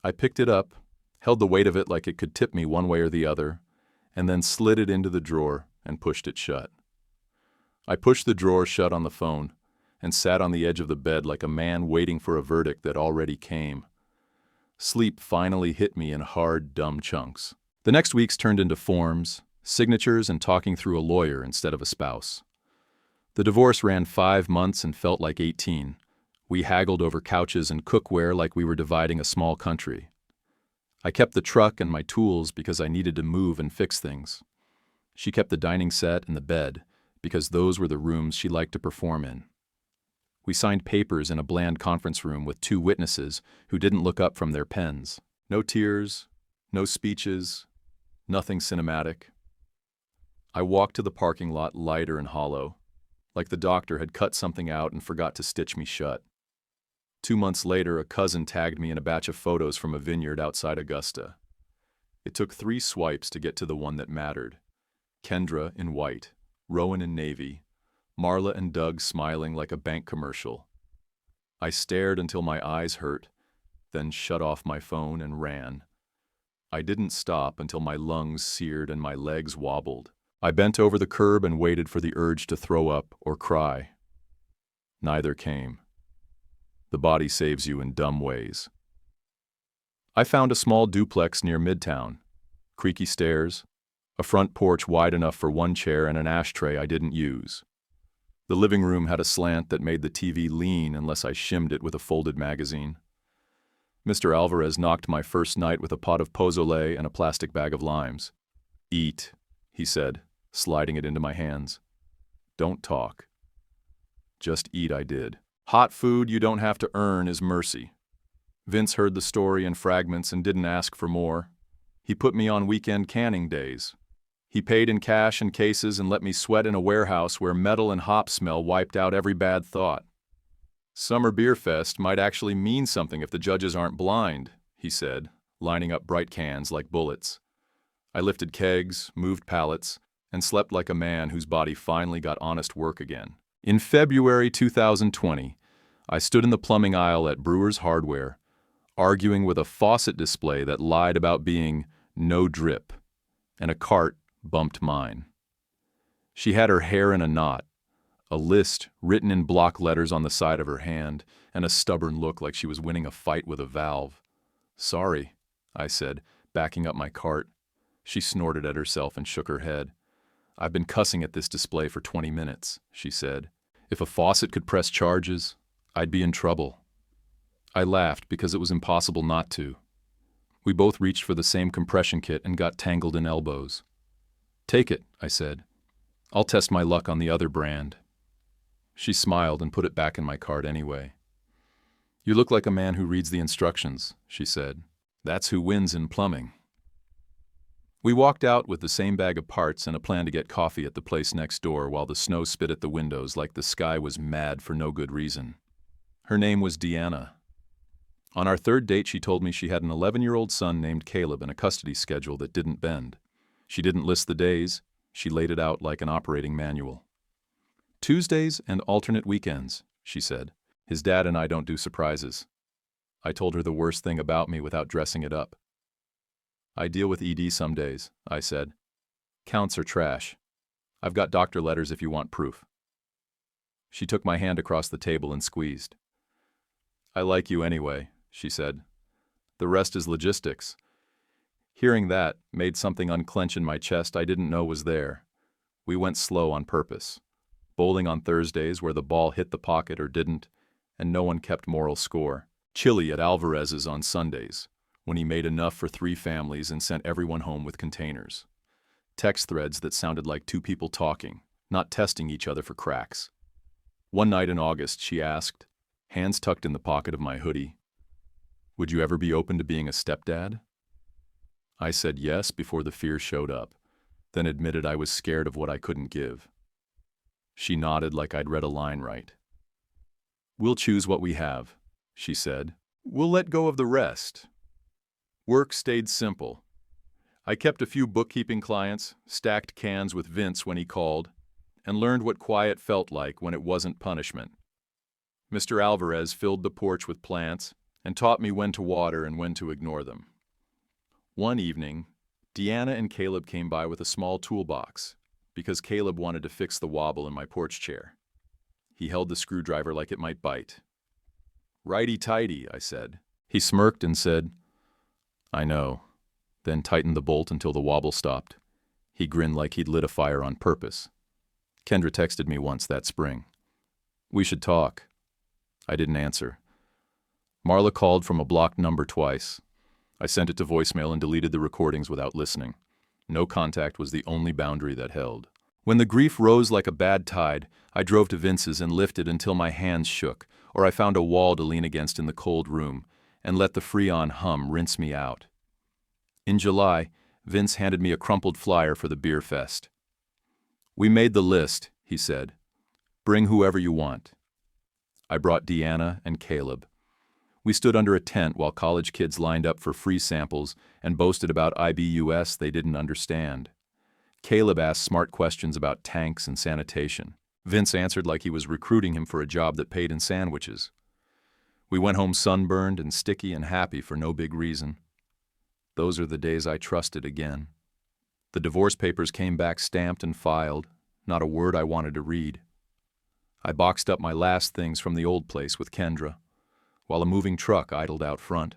I picked it up, held the weight of it like it could tip me one way or the other, and then slid it into the drawer and pushed it shut. I pushed the drawer shut on the phone and sat on the edge of the bed like a man waiting for a verdict that already came. Sleep finally hit me in hard, dumb chunks. The next weeks turned into forms, signatures, and talking through a lawyer instead of a spouse. The divorce ran 5 months and felt like 18. We haggled over couches and cookware like we were dividing a small country. I kept the truck and my tools because I needed to move and fix things. She kept the dining set and the bed because those were the rooms she liked to perform in. We signed papers in a bland conference room with 2 witnesses who didn't look up from their pens. No tears, no speeches, nothing cinematic. I walked to the parking lot lighter and hollow, like the doctor had cut something out and forgot to stitch me shut. 2 months later, a cousin tagged me in a batch of photos from a vineyard outside Augusta. It took 3 swipes to get to the one that mattered. Kendra in white, Rowan in navy, Marla and Doug smiling like a bank commercial. I stared until my eyes hurt, then shut off my phone and ran. I didn't stop until my lungs seared and my legs wobbled. I bent over the curb and waited for the urge to throw up or cry. Neither came. The body saves you in dumb ways. I found a small duplex near Midtown. Creaky stairs, a front porch wide enough for 1 chair and an ashtray I didn't use. The living room had a slant that made the TV lean unless I shimmed it with a folded magazine. Mr. Alvarez knocked my first night with a pot of pozole and a plastic bag of limes. "Eat," he said, sliding it into my hands. "Don't talk." Just eat I did. Hot food you don't have to earn is mercy. Vince heard the story in fragments and didn't ask for more. He put me on weekend canning days. He paid in cash and cases and let me sweat in a warehouse where metal and hop smell wiped out every bad thought. "Summer Beer Fest might actually mean something if the judges aren't blind," he said, lining up bright cans like bullets. I lifted kegs, moved pallets, and slept like a man whose body finally got honest work again. In February 2020, I stood in the plumbing aisle at Brewer's Hardware, arguing with a faucet display that lied about being no drip, and a cart bumped mine. She had her hair in a knot, a list written in block letters on the side of her hand, and a stubborn look like she was winning a fight with a valve. "Sorry," I said, backing up my cart. She snorted at herself and shook her head. "I've been cussing at this display for 20 minutes, she said. "If a faucet could press charges, I'd be in trouble." I laughed because it was impossible not to. We both reached for the same compression kit and got tangled in elbows. "Take it," I said. "I'll test my luck on the other brand." She smiled and put it back in my cart anyway. "You look like a man who reads the instructions," she said. "That's who wins in plumbing." We walked out with the same bag of parts and a plan to get coffee at the place next door while the snow spit at the windows like the sky was mad for no good reason. Her name was Deanna. On our third date, she told me she had an 11-year-old son named Caleb and a custody schedule that didn't bend. She didn't list the days. She laid it out like an operating manual. "Tuesdays and alternate weekends," she said. "His dad and I don't do surprises." I told her the worst thing about me without dressing it up. "I deal with ED some days," I said. "Counts are trash. I've got doctor letters if you want proof." She took my hand across the table and squeezed. "I like you anyway," she said. "The rest is logistics." Hearing that made something unclench in my chest I didn't know was there. We went slow on purpose. Bowling on Thursdays where the ball hit the pocket or didn't, and no one kept moral score. Chili at Alvarez's on Sundays, when he made enough for 3 families and sent everyone home with containers. Text threads that sounded like 2 people talking, not testing each other for cracks. One night in August, she asked, hands tucked in the pocket of my hoodie, "Would you ever be open to being a stepdad?" I said yes before the fear showed up, then admitted I was scared of what I couldn't give. She nodded like I'd read a line right. "We'll choose what we have," she said. "We'll let go of the rest." Work stayed simple. I kept a few bookkeeping clients, stacked cans with Vince when he called, and learned what quiet felt like when it wasn't punishment. Mr. Alvarez filled the porch with plants and taught me when to water and when to ignore them. One evening, Deanna and Caleb came by with a small toolbox because Caleb wanted to fix the wobble in my porch chair. He held the screwdriver like it might bite. "Righty-tighty," I said. He smirked and said, "I know," then tightened the bolt until the wobble stopped. He grinned like he'd lit a fire on purpose. Kendra texted me once that spring. "We should talk." I didn't answer. Marla called from a blocked number twice. I sent it to voicemail and deleted the recordings without listening. No contact was the only boundary that held. When the grief rose like a bad tide, I drove to Vince's and lifted until my hands shook, or I found a wall to lean against in the cold room, and let the Freon hum rinse me out. In July, Vince handed me a crumpled flyer for the beer fest. "We made the list," he said. "Bring whoever you want." I brought Deanna and Caleb. We stood under a tent while college kids lined up for free samples and boasted about IBUS they didn't understand. Caleb asked smart questions about tanks and sanitation. Vince answered like he was recruiting him for a job that paid in sandwiches. We went home sunburned and sticky and happy for no big reason. Those are the days I trusted again. The divorce papers came back stamped and filed, not a word I wanted to read. I boxed up my last things from the old place with Kendra, while a moving truck idled out front.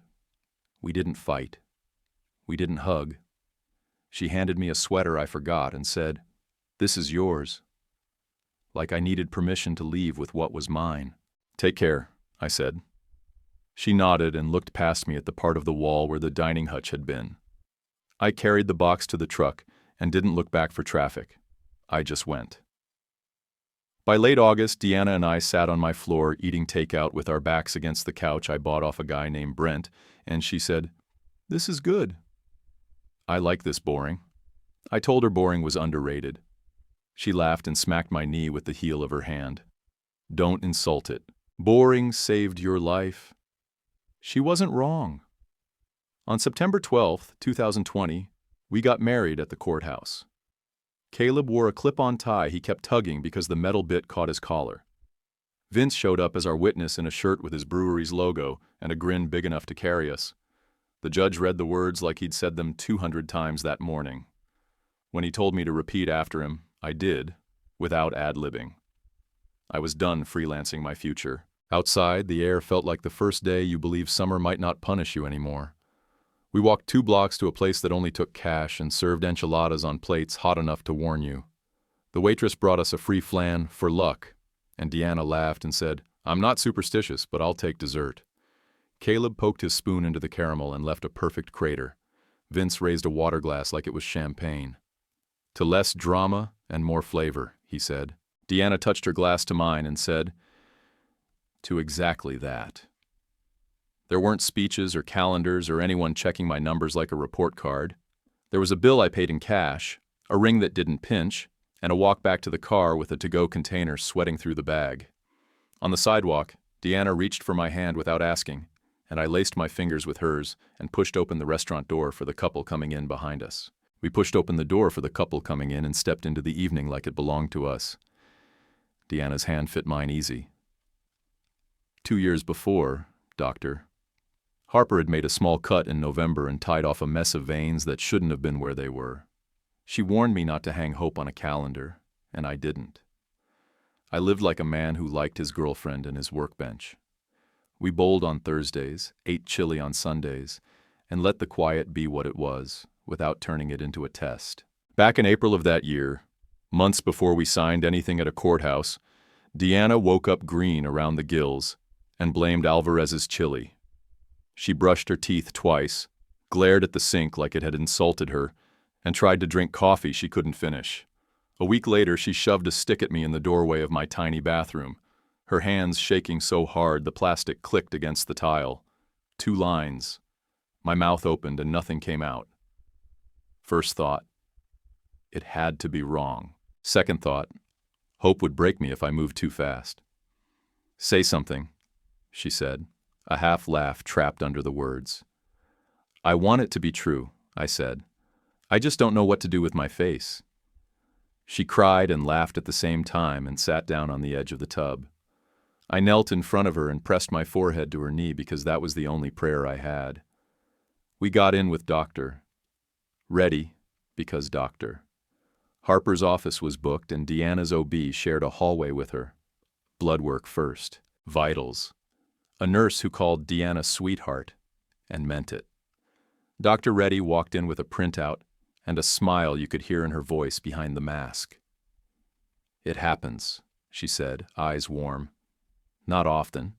We didn't fight. We didn't hug. She handed me a sweater I forgot and said, "This is yours." Like I needed permission to leave with what was mine. "Take care," I said. She nodded and looked past me at the part of the wall where the dining hutch had been. I carried the box to the truck and didn't look back for traffic. I just went. By late August, Deanna and I sat on my floor eating takeout with our backs against the couch I bought off a guy named Brent, and she said, "This is good." I like this boring. I told her boring was underrated. She laughed and smacked my knee with the heel of her hand. "Don't insult it. Boring saved your life." She wasn't wrong. On September 12th, 2020, we got married at the courthouse. Caleb wore a clip-on tie he kept tugging because the metal bit caught his collar. Vince showed up as our witness in a shirt with his brewery's logo and a grin big enough to carry us. The judge read the words like he'd said them 200 times that morning. When he told me to repeat after him, I did, without ad-libbing. I was done freelancing my future. Outside, the air felt like the first day you believe summer might not punish you anymore. We walked 2 blocks to a place that only took cash and served enchiladas on plates hot enough to warn you. The waitress brought us a free flan for luck, and Deanna laughed and said, "I'm not superstitious, but I'll take dessert." Caleb poked his spoon into the caramel and left a perfect crater. Vince raised a water glass like it was champagne. To less drama and more flavor, he said. Deanna touched her glass to mine and said, to exactly that. There weren't speeches or calendars or anyone checking my numbers like a report card. There was a bill I paid in cash, a ring that didn't pinch, and a walk back to the car with a to-go container sweating through the bag. On the sidewalk, Deanna reached for my hand without asking, and I laced my fingers with hers and pushed open the restaurant door for the couple coming in behind us. We pushed open the door for the couple coming in and stepped into the evening like it belonged to us. Deanna's hand fit mine easy. 2 years before, Doctor, Harper had made a small cut in November and tied off a mess of veins that shouldn't have been where they were. She warned me not to hang hope on a calendar, and I didn't. I lived like a man who liked his girlfriend and his workbench. We bowled on Thursdays, ate chili on Sundays, and let the quiet be what it was, without turning it into a test. Back in April of that year, months before we signed anything at a courthouse, Deanna woke up green around the gills and blamed Alvarez's chili. She brushed her teeth twice, glared at the sink like it had insulted her, and tried to drink coffee she couldn't finish. A week later, she shoved a stick at me in the doorway of my tiny bathroom, her hands shaking so hard the plastic clicked against the tile. 2 lines. My mouth opened and nothing came out. First thought, it had to be wrong. Second thought, hope would break me if I moved too fast. Say something, she said, a half laugh trapped under the words. I want it to be true, I said. I just don't know what to do with my face. She cried and laughed at the same time and sat down on the edge of the tub. I knelt in front of her and pressed my forehead to her knee because that was the only prayer I had. We got in with Doctor. Ready, because Doctor. Harper's office was booked and Deanna's OB shared a hallway with her. Blood work first. Vitals. A nurse who called Deanna sweetheart, and meant it. Dr. Reddy walked in with a printout and a smile you could hear in her voice behind the mask. It happens, she said, eyes warm. Not often,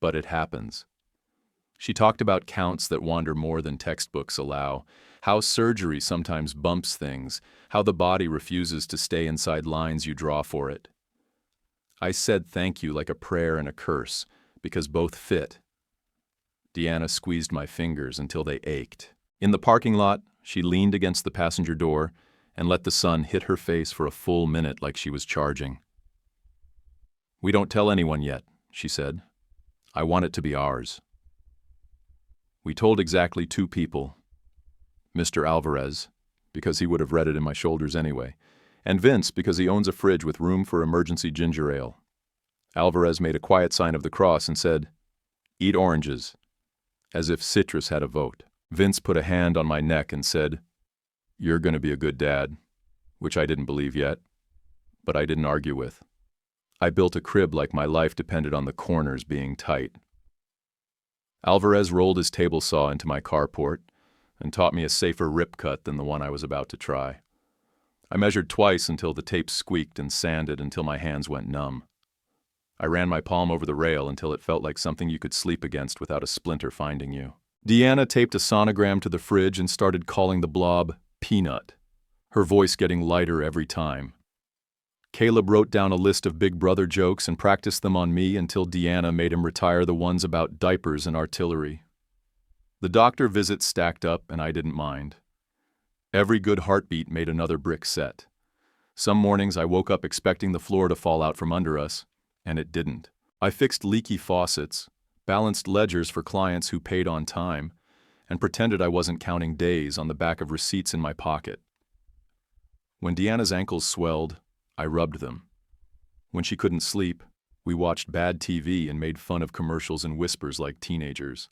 but it happens. She talked about counts that wander more than textbooks allow, how surgery sometimes bumps things, how the body refuses to stay inside lines you draw for it. I said thank you like a prayer and a curse, because both fit. Deanna squeezed my fingers until they ached. In the parking lot, she leaned against the passenger door and let the sun hit her face for a full minute like she was charging. We don't tell anyone yet, she said. I want it to be ours. We told exactly 2 people. Mr. Alvarez, because he would have read it in my shoulders anyway, and Vince because he owns a fridge with room for emergency ginger ale. Alvarez made a quiet sign of the cross and said, "Eat oranges," as if citrus had a vote. Vince put a hand on my neck and said, "You're going to be a good dad," which I didn't believe yet, but I didn't argue with. I built a crib like my life depended on the corners being tight. Alvarez rolled his table saw into my carport and taught me a safer rip cut than the one I was about to try. I measured twice until the tape squeaked and sanded until my hands went numb. I ran my palm over the rail until it felt like something you could sleep against without a splinter finding you. Deanna taped a sonogram to the fridge and started calling the blob Peanut, her voice getting lighter every time. Caleb wrote down a list of Big Brother jokes and practiced them on me until Deanna made him retire the ones about diapers and artillery. The doctor visits stacked up, and I didn't mind. Every good heartbeat made another brick set. Some mornings I woke up expecting the floor to fall out from under us, and it didn't. I fixed leaky faucets, balanced ledgers for clients who paid on time, and pretended I wasn't counting days on the back of receipts in my pocket. When Deanna's ankles swelled, I rubbed them. When she couldn't sleep, we watched bad TV and made fun of commercials in whispers like teenagers.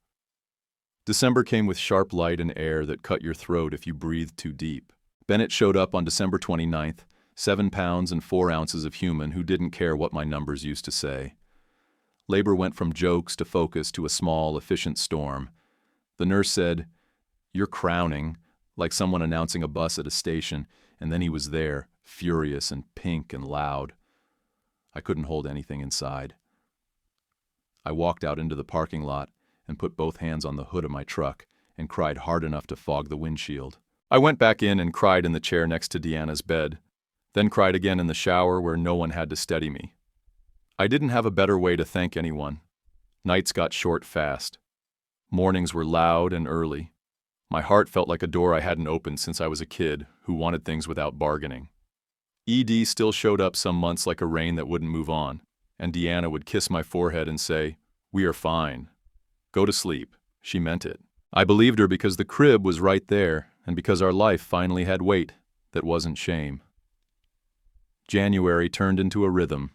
December came with sharp light and air that cut your throat if you breathed too deep. Bennett showed up on December 29th, 7 pounds and 4 ounces of human who didn't care what my numbers used to say. Labor went from jokes to focus to a small, efficient storm. The nurse said, "You're crowning," like someone announcing a bus at a station, and then he was there, furious and pink and loud. I couldn't hold anything inside. I walked out into the parking lot and put both hands on the hood of my truck and cried hard enough to fog the windshield. I went back in and cried in the chair next to Deanna's bed, then cried again in the shower where no one had to steady me. I didn't have a better way to thank anyone. Nights got short fast. Mornings were loud and early. My heart felt like a door I hadn't opened since I was a kid who wanted things without bargaining. ED still showed up some months like a rain that wouldn't move on, and Deanna would kiss my forehead and say, "We are fine. Go to sleep." She meant it. I believed her because the crib was right there, and because our life finally had weight that wasn't shame. January turned into a rhythm.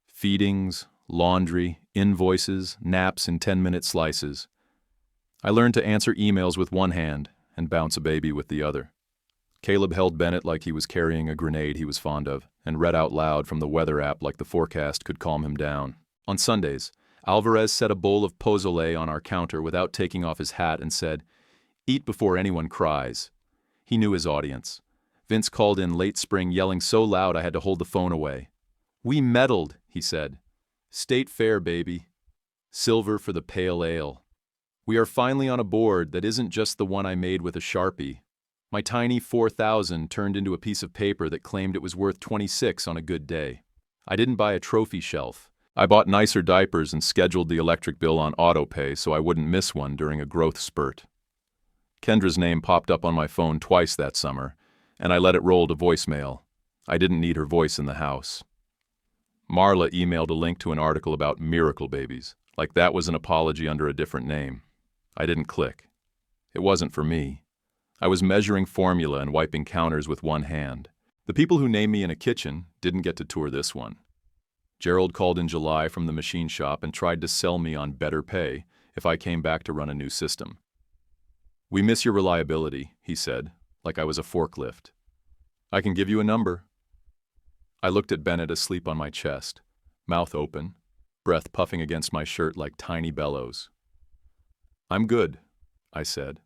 Feedings, laundry, invoices, naps in 10-minute slices. I learned to answer emails with one hand and bounce a baby with the other. Caleb held Bennett like he was carrying a grenade he was fond of, and read out loud from the weather app like the forecast could calm him down. On Sundays, Alvarez set a bowl of pozole on our counter without taking off his hat and said, "Eat before anyone cries." He knew his audience. Vince called in late spring yelling so loud I had to hold the phone away. "We meddled," he said. "State fair, baby. Silver for the pale ale. We are finally on a board that isn't just the one I made with a Sharpie. My tiny 4,000 turned into a piece of paper that claimed it was worth 26 on a good day. I didn't buy a trophy shelf. I bought nicer diapers and scheduled the electric bill on autopay so I wouldn't miss one during a growth spurt. Kendra's name popped up on my phone twice that summer, and I let it roll to voicemail. I didn't need her voice in the house. Marla emailed a link to an article about miracle babies, like that was an apology under a different name. I didn't click. It wasn't for me. I was measuring formula and wiping counters with one hand. The people who named me in a kitchen didn't get to tour this one. Gerald called in July from the machine shop and tried to sell me on better pay if I came back to run a new system. "We miss your reliability," he said, like I was a forklift. "I can give you a number." I looked at Bennett asleep on my chest, mouth open, breath puffing against my shirt like tiny bellows. "I'm good," I said.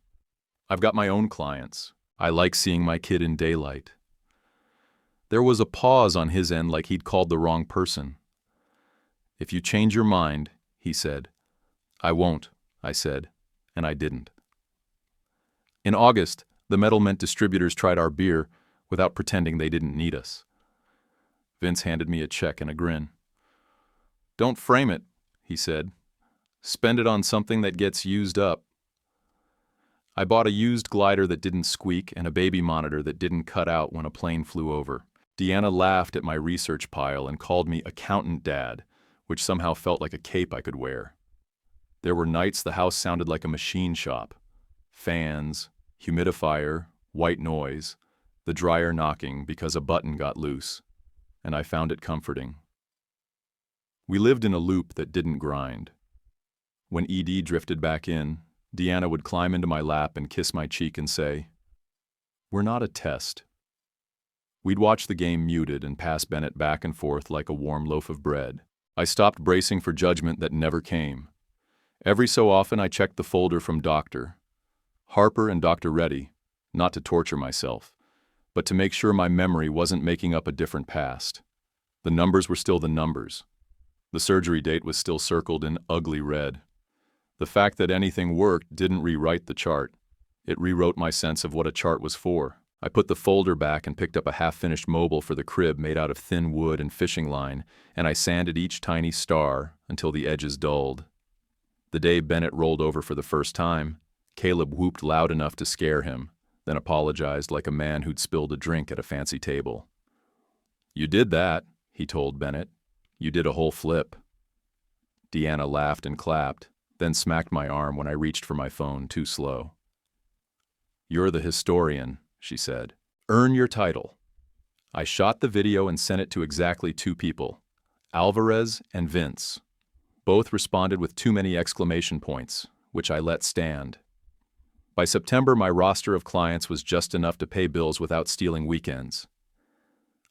"I've got my own clients. I like seeing my kid in daylight." There was a pause on his end like he'd called the wrong person. "If you change your mind," he said. "I won't," I said, and I didn't. In August, the Metalment distributors tried our beer without pretending they didn't need us. Vince handed me a check and a grin. "Don't frame it," he said. "Spend it on something that gets used up." I bought a used glider that didn't squeak and a baby monitor that didn't cut out when a plane flew over. Deanna laughed at my research pile and called me accountant dad, which somehow felt like a cape I could wear. There were nights the house sounded like a machine shop. Fans, humidifier, white noise, the dryer knocking because a button got loose, and I found it comforting. We lived in a loop that didn't grind. When ED drifted back in, Deanna would climb into my lap and kiss my cheek and say, "We're not a test." We'd watch the game muted and pass Bennett back and forth like a warm loaf of bread. I stopped bracing for judgment that never came. Every so often I checked the folder from Dr. Harper and Dr. Reddy, not to torture myself, but to make sure my memory wasn't making up a different past. The numbers were still the numbers. The surgery date was still circled in ugly red. The fact that anything worked didn't rewrite the chart. It rewrote my sense of what a chart was for. I put the folder back and picked up a half-finished mobile for the crib made out of thin wood and fishing line, and I sanded each tiny star until the edges dulled. The day Bennett rolled over for the first time, Caleb whooped loud enough to scare him, then apologized like a man who'd spilled a drink at a fancy table. "You did that," he told Bennett. "You did a whole flip." Deanna laughed and clapped, then smacked my arm when I reached for my phone too slow. "You're the historian," she said. "Earn your title." I shot the video and sent it to exactly 2 people, Alvarez and Vince. Both responded with too many exclamation points, which I let stand. By September, my roster of clients was just enough to pay bills without stealing weekends.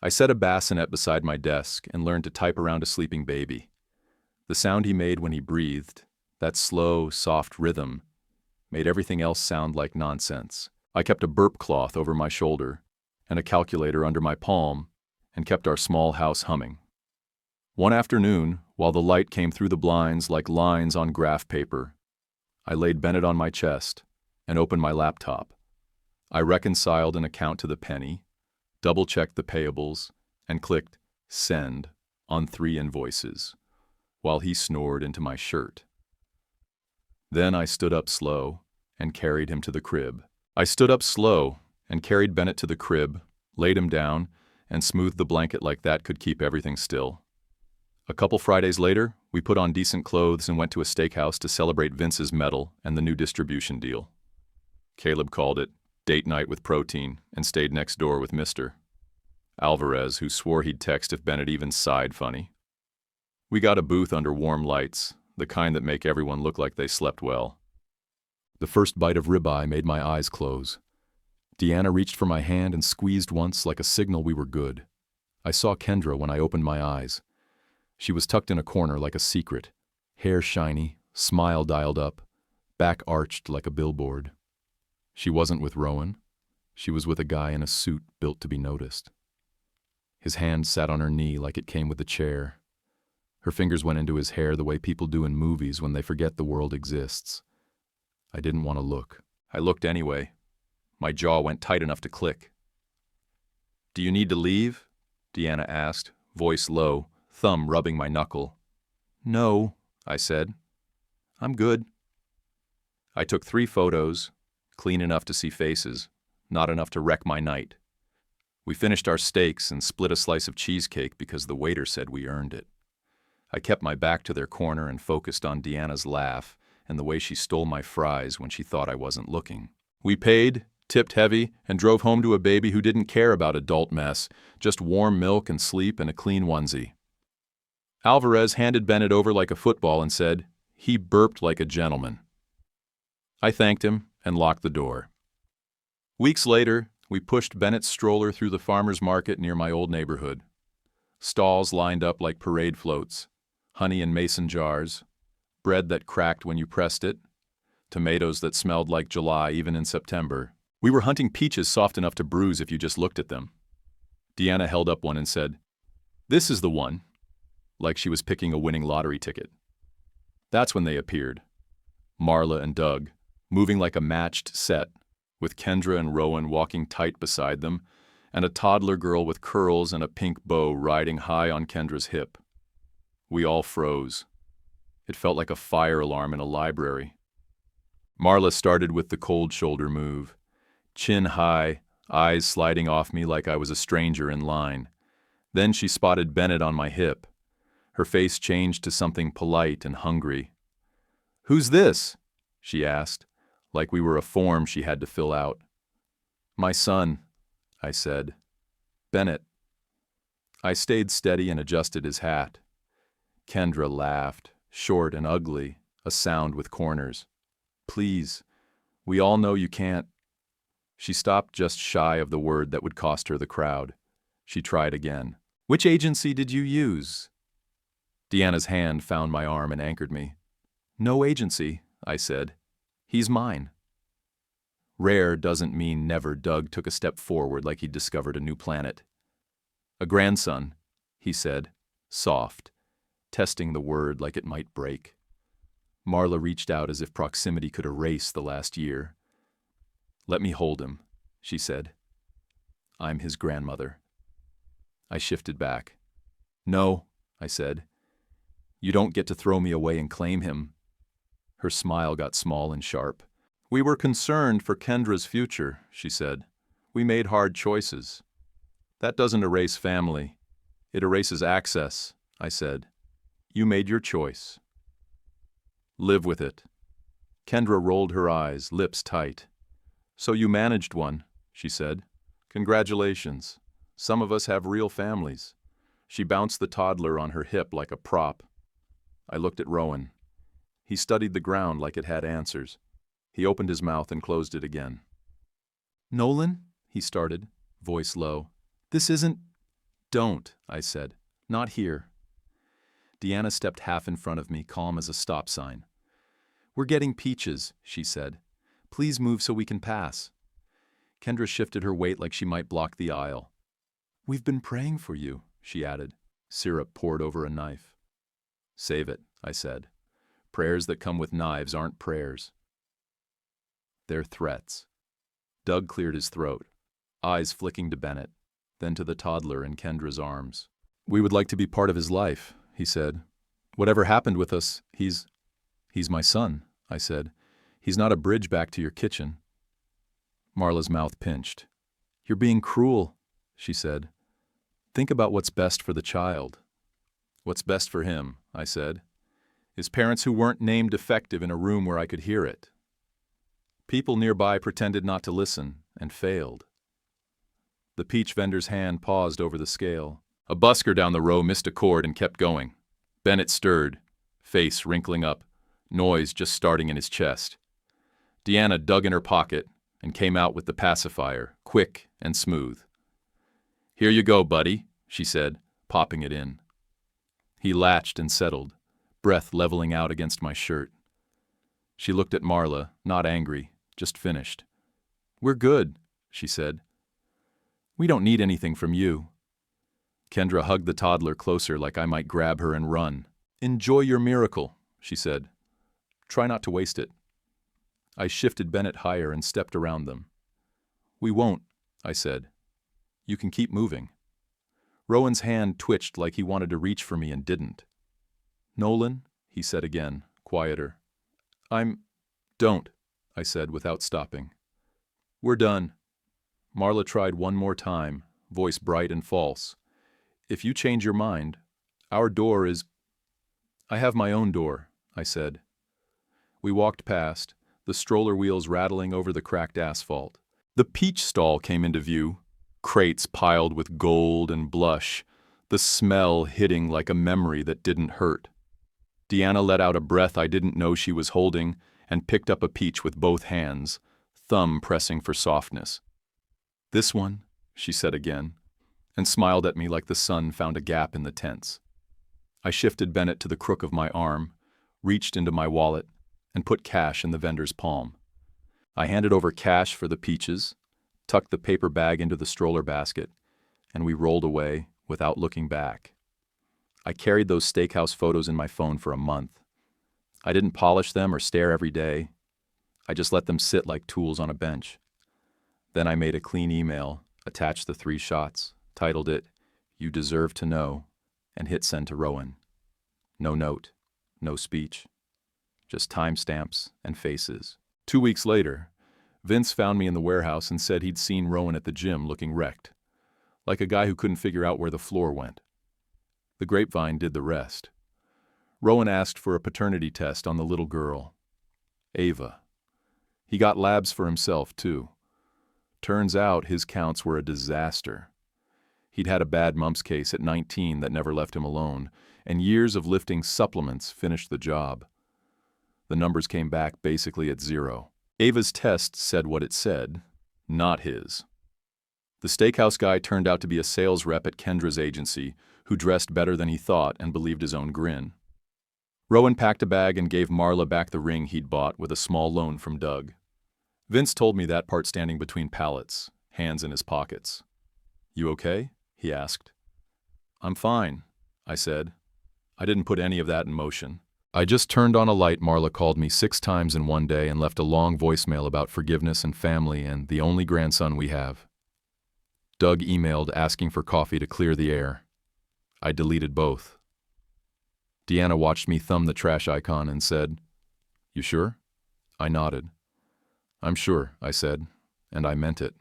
I set a bassinet beside my desk and learned to type around a sleeping baby. The sound he made when he breathed, that slow, soft rhythm, made everything else sound like nonsense. I kept a burp cloth over my shoulder and a calculator under my palm and kept our small house humming. One afternoon, while the light came through the blinds like lines on graph paper, I laid Bennett on my chest and opened my laptop. I reconciled an account to the penny, double-checked the payables, and clicked Send on 3 invoices, while he snored into my shirt. Then I stood up slow and carried him to the crib. Bennett to the crib, laid him down, and smoothed the blanket like that could keep everything still. A couple Fridays later, we put on decent clothes and went to a steakhouse to celebrate Vince's medal and the new distribution deal. Caleb called it date night with protein and stayed next door with Mr. Alvarez, who swore he'd text if Bennett even sighed funny. We got a booth under warm lights, the kind that make everyone look like they slept well. The first bite of ribeye made my eyes close. Deanna reached for my hand and squeezed once like a signal we were good. I saw Kendra when I opened my eyes. She was tucked in a corner like a secret, hair shiny, smile dialed up, back arched like a billboard. She wasn't with Rowan. She was with a guy in a suit built to be noticed. His hand sat on her knee like it came with the chair. Her fingers went into his hair the way people do in movies when they forget the world exists. I didn't want to look. I looked anyway. My jaw went tight enough to click. "Do you need to leave?" Deanna asked, voice low, thumb rubbing my knuckle. "No," I said. "I'm good." I took 3 photos, clean enough to see faces, not enough to wreck my night. We finished our steaks and split a slice of cheesecake because the waiter said we earned it. I kept my back to their corner and focused on Deanna's laugh and the way she stole my fries when she thought I wasn't looking. We paid, tipped heavy, and drove home to a baby who didn't care about adult mess, just warm milk and sleep and a clean onesie. Alvarez handed Bennett over like a football and said, "He burped like a gentleman." I thanked him and locked the door. Weeks later, we pushed Bennett's stroller through the farmer's market near my old neighborhood. Stalls lined up like parade floats, honey in mason jars, bread that cracked when you pressed it, tomatoes that smelled like July even in September. We were hunting peaches soft enough to bruise if you just looked at them. Deanna held up one and said, "This is the one," like she was picking a winning lottery ticket. That's when they appeared. Marla and Doug, moving like a matched set, with Kendra and Rowan walking tight beside them, and a toddler girl with curls and a pink bow riding high on Kendra's hip. We all froze. It felt like a fire alarm in a library. Marla started with the cold shoulder move, chin high, eyes sliding off me like I was a stranger in line. Then she spotted Bennett on my hip. Her face changed to something polite and hungry. "Who's this?" she asked, like we were a form she had to fill out. "My son," I said. "Bennett." I stayed steady and adjusted his hat. Kendra laughed, short and ugly, a sound with corners. "Please, we all know you can't." She stopped just shy of the word that would cost her the crowd. She tried again. "Which agency did you use?" Deanna's hand found my arm and anchored me. "No agency," I said. "He's mine." Rare doesn't mean never. Doug took a step forward like he'd discovered a new planet. "A grandson," he said, soft, testing the word like it might break. Marla reached out as if proximity could erase the last year. "Let me hold him," she said. "I'm his grandmother." I shifted back. "No," I said. "You don't get to throw me away and claim him." Her smile got small and sharp. "We were concerned for Kendra's future," she said. "We made hard choices." "That doesn't erase family. It erases access," I said. "You made your choice. Live with it." Kendra rolled her eyes, lips tight. "So you managed one," she said. "Congratulations. Some of us have real families." She bounced the toddler on her hip like a prop. I looked at Rowan. He studied the ground like it had answers. He opened his mouth and closed it again. "Nolan," he started, voice low. "This isn't—" "Don't," I said. "Not here." Deanna stepped half in front of me, calm as a stop sign. "We're getting peaches," she said. "Please move so we can pass." Kendra shifted her weight like she might block the aisle. "We've been praying for you," she added, syrup poured over a knife. "Save it," I said. Prayers that come with knives aren't prayers. They're threats. Doug cleared his throat, eyes flicking to Bennett, then to the toddler in Kendra's arms. "We would like to be part of his life," he said. "Whatever happened with us, he's my son," I said. "He's not a bridge back to your kitchen." Marla's mouth pinched. "You're being cruel," she said. "Think about what's best for the child." "What's best for him," I said, "is parents who weren't named defective in a room where I could hear it. People nearby pretended not to listen and failed." The peach vendor's hand paused over the scale. A busker down the row missed a chord and kept going. Bennett stirred, face wrinkling up, noise just starting in his chest. Deanna dug in her pocket and came out with the pacifier, quick and smooth. "Here you go, buddy," she said, popping it in. He latched and settled, breath leveling out against my shirt. She looked at Marla, not angry, just finished. "We're good," she said. "We don't need anything from you." Kendra hugged the toddler closer like I might grab her and run. "Enjoy your miracle," she said. "Try not to waste it." I shifted Bennett higher and stepped around them. "We won't," I said. "You can keep moving." Rowan's hand twitched like he wanted to reach for me and didn't. "Nolan," he said again, quieter. "Don't," I said without stopping. "We're done." Marla tried one more time, voice bright and false. "If you change your mind, our door is—" "I have my own door," I said. We walked past, the stroller wheels rattling over the cracked asphalt. The peach stall came into view, crates piled with gold and blush, the smell hitting like a memory that didn't hurt. Deanna let out a breath I didn't know she was holding and picked up a peach with both hands, thumb pressing for softness. "This one," she said again, and smiled at me like the sun found a gap in the tents. I shifted Bennett to the crook of my arm, reached into my wallet, and put cash in the vendor's palm. I handed over cash for the peaches, tucked the paper bag into the stroller basket, and we rolled away without looking back. I carried those steakhouse photos in my phone for a month. I didn't polish them or stare every day. I just let them sit like tools on a bench. Then I made a clean email, attached the 3 shots, titled it, "You Deserve to Know," and hit send to Rowan. No note, no speech, just timestamps and faces. 2 weeks later, Vince found me in the warehouse and said he'd seen Rowan at the gym looking wrecked, like a guy who couldn't figure out where the floor went. The grapevine did the rest. Rowan asked for a paternity test on the little girl, Ava. He got labs for himself, too. Turns out his counts were a disaster. He'd had a bad mumps case at 19 that never left him alone, and years of lifting supplements finished the job. The numbers came back basically at 0. Ava's test said what it said, not his. The steakhouse guy turned out to be a sales rep at Kendra's agency who dressed better than he thought and believed his own grin. Rowan packed a bag and gave Marla back the ring he'd bought with a small loan from Doug. Vince told me that part standing between pallets, hands in his pockets. "You okay?" he asked. "I'm fine," I said. I didn't put any of that in motion. I just turned on a light. Marla called me 6 times in one day and left a long voicemail about forgiveness and family and the only grandson we have. Doug emailed asking for coffee to clear the air. I deleted both. Deanna watched me thumb the trash icon and said, "You sure?" I nodded. "I'm sure," I said, and I meant it.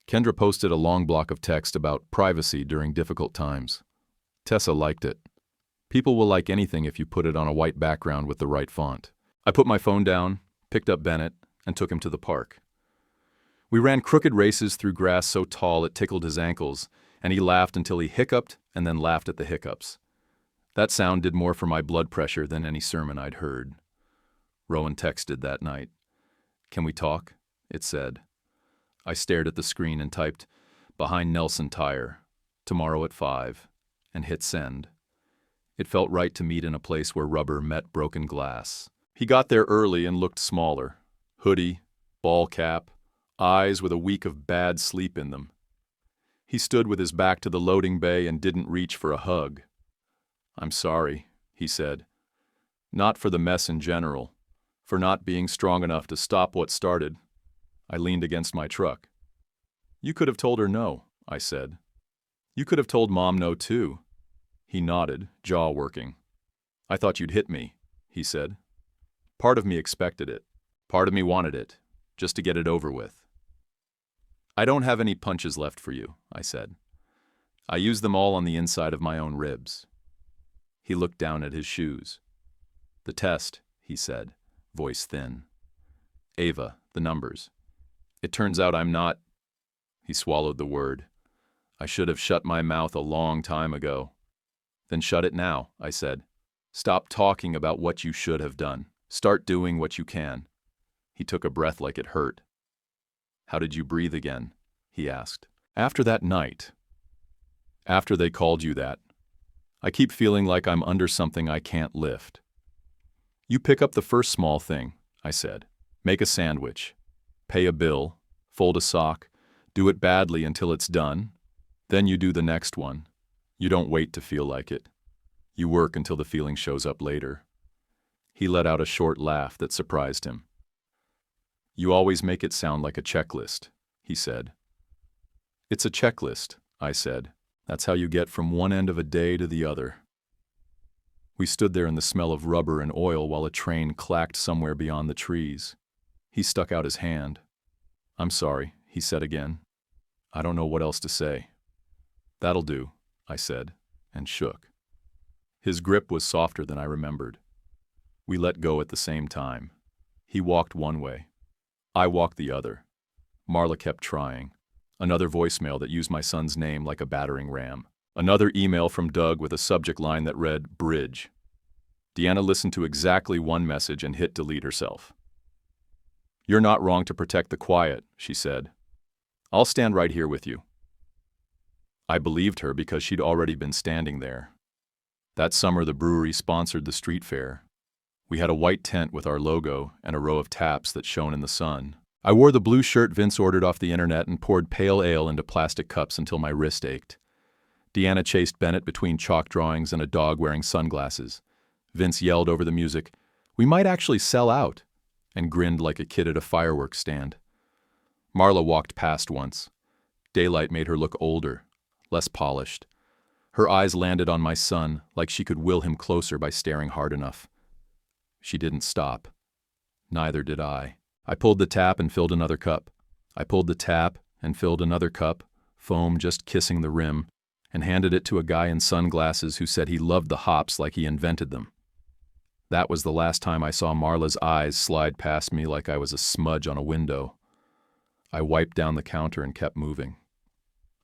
Kendra posted a long block of text about privacy during difficult times. Tessa liked it. People will like anything if you put it on a white background with the right font. I put my phone down, picked up Bennett, and took him to the park. We ran crooked races through grass so tall it tickled his ankles, and he laughed until he hiccuped and then laughed at the hiccups. That sound did more for my blood pressure than any sermon I'd heard. Rowan texted that night. "Can we talk?" it said. I stared at the screen and typed, "Behind Nelson Tire, tomorrow at 5, and hit send. It felt right to meet in a place where rubber met broken glass. He got there early and looked smaller. Hoodie, ball cap, eyes with a week of bad sleep in them. He stood with his back to the loading bay and didn't reach for a hug. "I'm sorry," he said. Not for the mess in general, for not being strong enough to stop what started. I leaned against my truck. You could have told her no, I said. You could have told Mom no too. He nodded, jaw working. I thought you'd hit me, he said. Part of me expected it. Part of me wanted it, just to get it over with. I don't have any punches left for you, I said. I used them all on the inside of my own ribs. He looked down at his shoes. The test, he said, voice thin. Ava, the numbers. It turns out I'm not... He swallowed the word. I should have shut my mouth a long time ago. Then shut it now, I said. Stop talking about what you should have done. Start doing what you can. He took a breath like it hurt. How did you breathe again? He asked. After that night. After they called you that. I keep feeling like I'm under something I can't lift. You pick up the first small thing, I said. Make a sandwich. Pay a bill. Fold a sock. Do it badly until it's done. Then you do the next one. You don't wait to feel like it. You work until the feeling shows up later. He let out a short laugh that surprised him. You always make it sound like a checklist, he said. It's a checklist, I said. That's how you get from one end of a day to the other. We stood there in the smell of rubber and oil while a train clacked somewhere beyond the trees. He stuck out his hand. I'm sorry, he said again. I don't know what else to say. That'll do, I said, and shook. His grip was softer than I remembered. We let go at the same time. He walked one way. I walked the other. Marla kept trying. Another voicemail that used my son's name like a battering ram. Another email from Doug with a subject line that read, Bridge. Deanna listened to exactly one message and hit delete herself. You're not wrong to protect the quiet, she said. I'll stand right here with you. I believed her because she'd already been standing there. That summer the brewery sponsored the street fair. We had a white tent with our logo and a row of taps that shone in the sun. I wore the blue shirt Vince ordered off the internet and poured pale ale into plastic cups until my wrist ached. Deanna chased Bennett between chalk drawings and a dog wearing sunglasses. Vince yelled over the music, "We might actually sell out," and grinned like a kid at a fireworks stand. Marla walked past once. Daylight made her look older, less polished. Her eyes landed on my son like she could will him closer by staring hard enough. She didn't stop. Neither did I. I pulled the tap and filled another cup. I pulled the tap and filled another cup, foam just kissing the rim, and handed it to a guy in sunglasses who said he loved the hops like he invented them. That was the last time I saw Marla's eyes slide past me like I was a smudge on a window. I wiped down the counter and kept moving.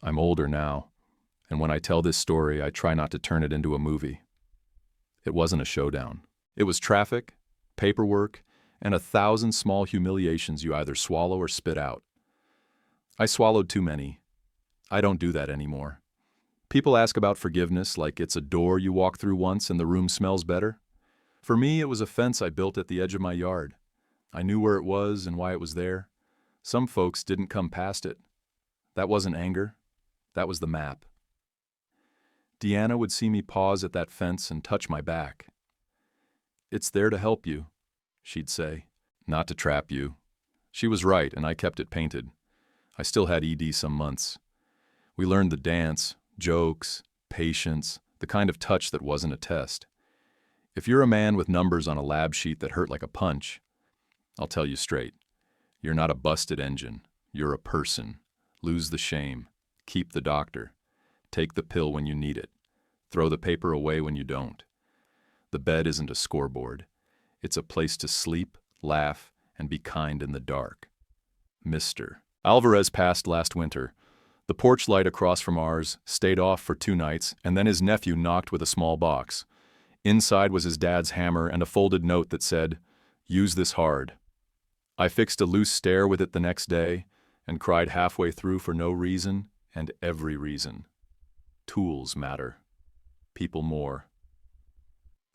I'm older now, and when I tell this story, I try not to turn it into a movie. It wasn't a showdown. It was traffic, paperwork, and 1,000 small humiliations you either swallow or spit out. I swallowed too many. I don't do that anymore. People ask about forgiveness like it's a door you walk through once and the room smells better. For me, it was a fence I built at the edge of my yard. I knew where it was and why it was there. Some folks didn't come past it. That wasn't anger. That was the map. Deanna would see me pause at that fence and touch my back. It's there to help you, she'd say, not to trap you. She was right, and I kept it painted. I still had ED some months. We learned the dance, jokes, patience, the kind of touch that wasn't a test. If you're a man with numbers on a lab sheet that hurt like a punch, I'll tell you straight, you're not a busted engine. You're a person. Lose the shame. Keep the doctor. Take the pill when you need it. Throw the paper away when you don't. The bed isn't a scoreboard. It's a place to sleep, laugh, and be kind in the dark. Mr. Alvarez passed last winter. The porch light across from ours stayed off for 2 nights, and then his nephew knocked with a small box. Inside was his dad's hammer and a folded note that said, "Use this hard." I fixed a loose stair with it the next day and cried halfway through for no reason and every reason. Tools matter. People more.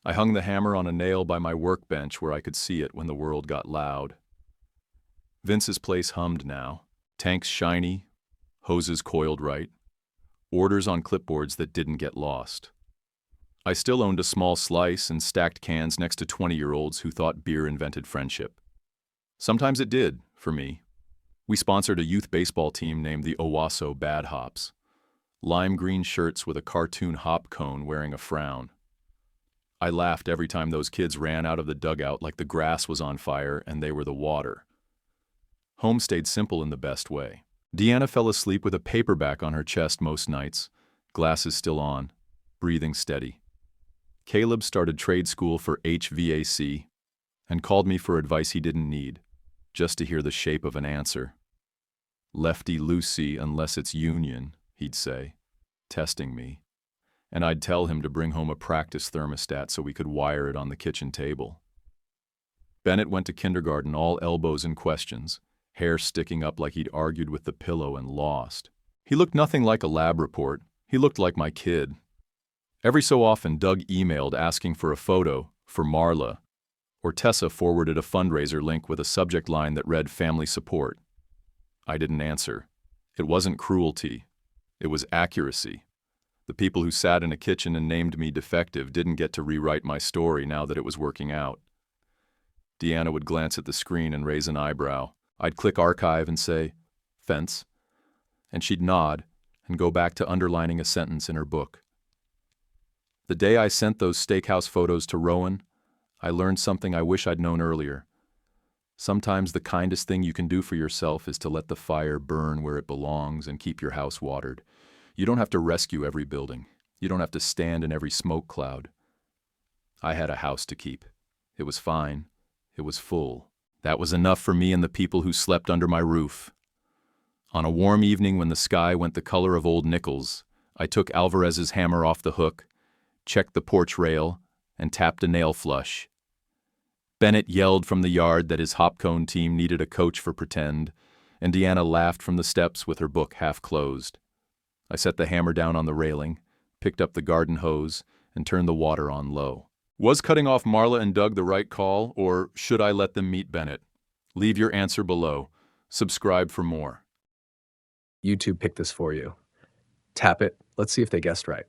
I hung the hammer on a nail by my workbench where I could see it when the world got loud. Vince's place hummed now. Tanks shiny, hoses coiled right, orders on clipboards that didn't get lost. I still owned a small slice and stacked cans next to 20-year-olds who thought beer invented friendship. Sometimes it did, for me. We sponsored a youth baseball team named the Owasso Bad Hops. Lime green shirts with a cartoon hop cone wearing a frown. I laughed every time those kids ran out of the dugout like the grass was on fire and they were the water. Home stayed simple in the best way. Deanna fell asleep with a paperback on her chest most nights, glasses still on, breathing steady. Caleb started trade school for HVAC and called me for advice he didn't need, just to hear the shape of an answer. Lefty-loosey unless it's union, he'd say, testing me. And I'd tell him to bring home a practice thermostat so we could wire it on the kitchen table. Bennett went to kindergarten all elbows and questions, hair sticking up like he'd argued with the pillow and lost. He looked nothing like a lab report. He looked like my kid. Every so often, Doug emailed asking for a photo for Marla, or Tessa forwarded a fundraiser link with a subject line that read family support. I didn't answer. It wasn't cruelty. It was accuracy. The people who sat in a kitchen and named me defective didn't get to rewrite my story now that it was working out. Deanna would glance at the screen and raise an eyebrow. I'd click archive and say, fence, and she'd nod and go back to underlining a sentence in her book. The day I sent those steakhouse photos to Rowan, I learned something I wish I'd known earlier. Sometimes the kindest thing you can do for yourself is to let the fire burn where it belongs and keep your house watered. You don't have to rescue every building. You don't have to stand in every smoke cloud. I had a house to keep. It was fine. It was full. That was enough for me and the people who slept under my roof. On a warm evening when the sky went the color of old nickels, I took Alvarez's hammer off the hook, checked the porch rail, and tapped a nail flush. Bennett yelled from the yard that his hopcone team needed a coach for pretend, and Deanna laughed from the steps with her book half closed. I set the hammer down on the railing, picked up the garden hose, and turned the water on low. Was cutting off Marla and Doug the right call, or should I let them meet Bennett? Leave your answer below. Subscribe for more. YouTube picked this for you. Tap it. Let's see if they guessed right.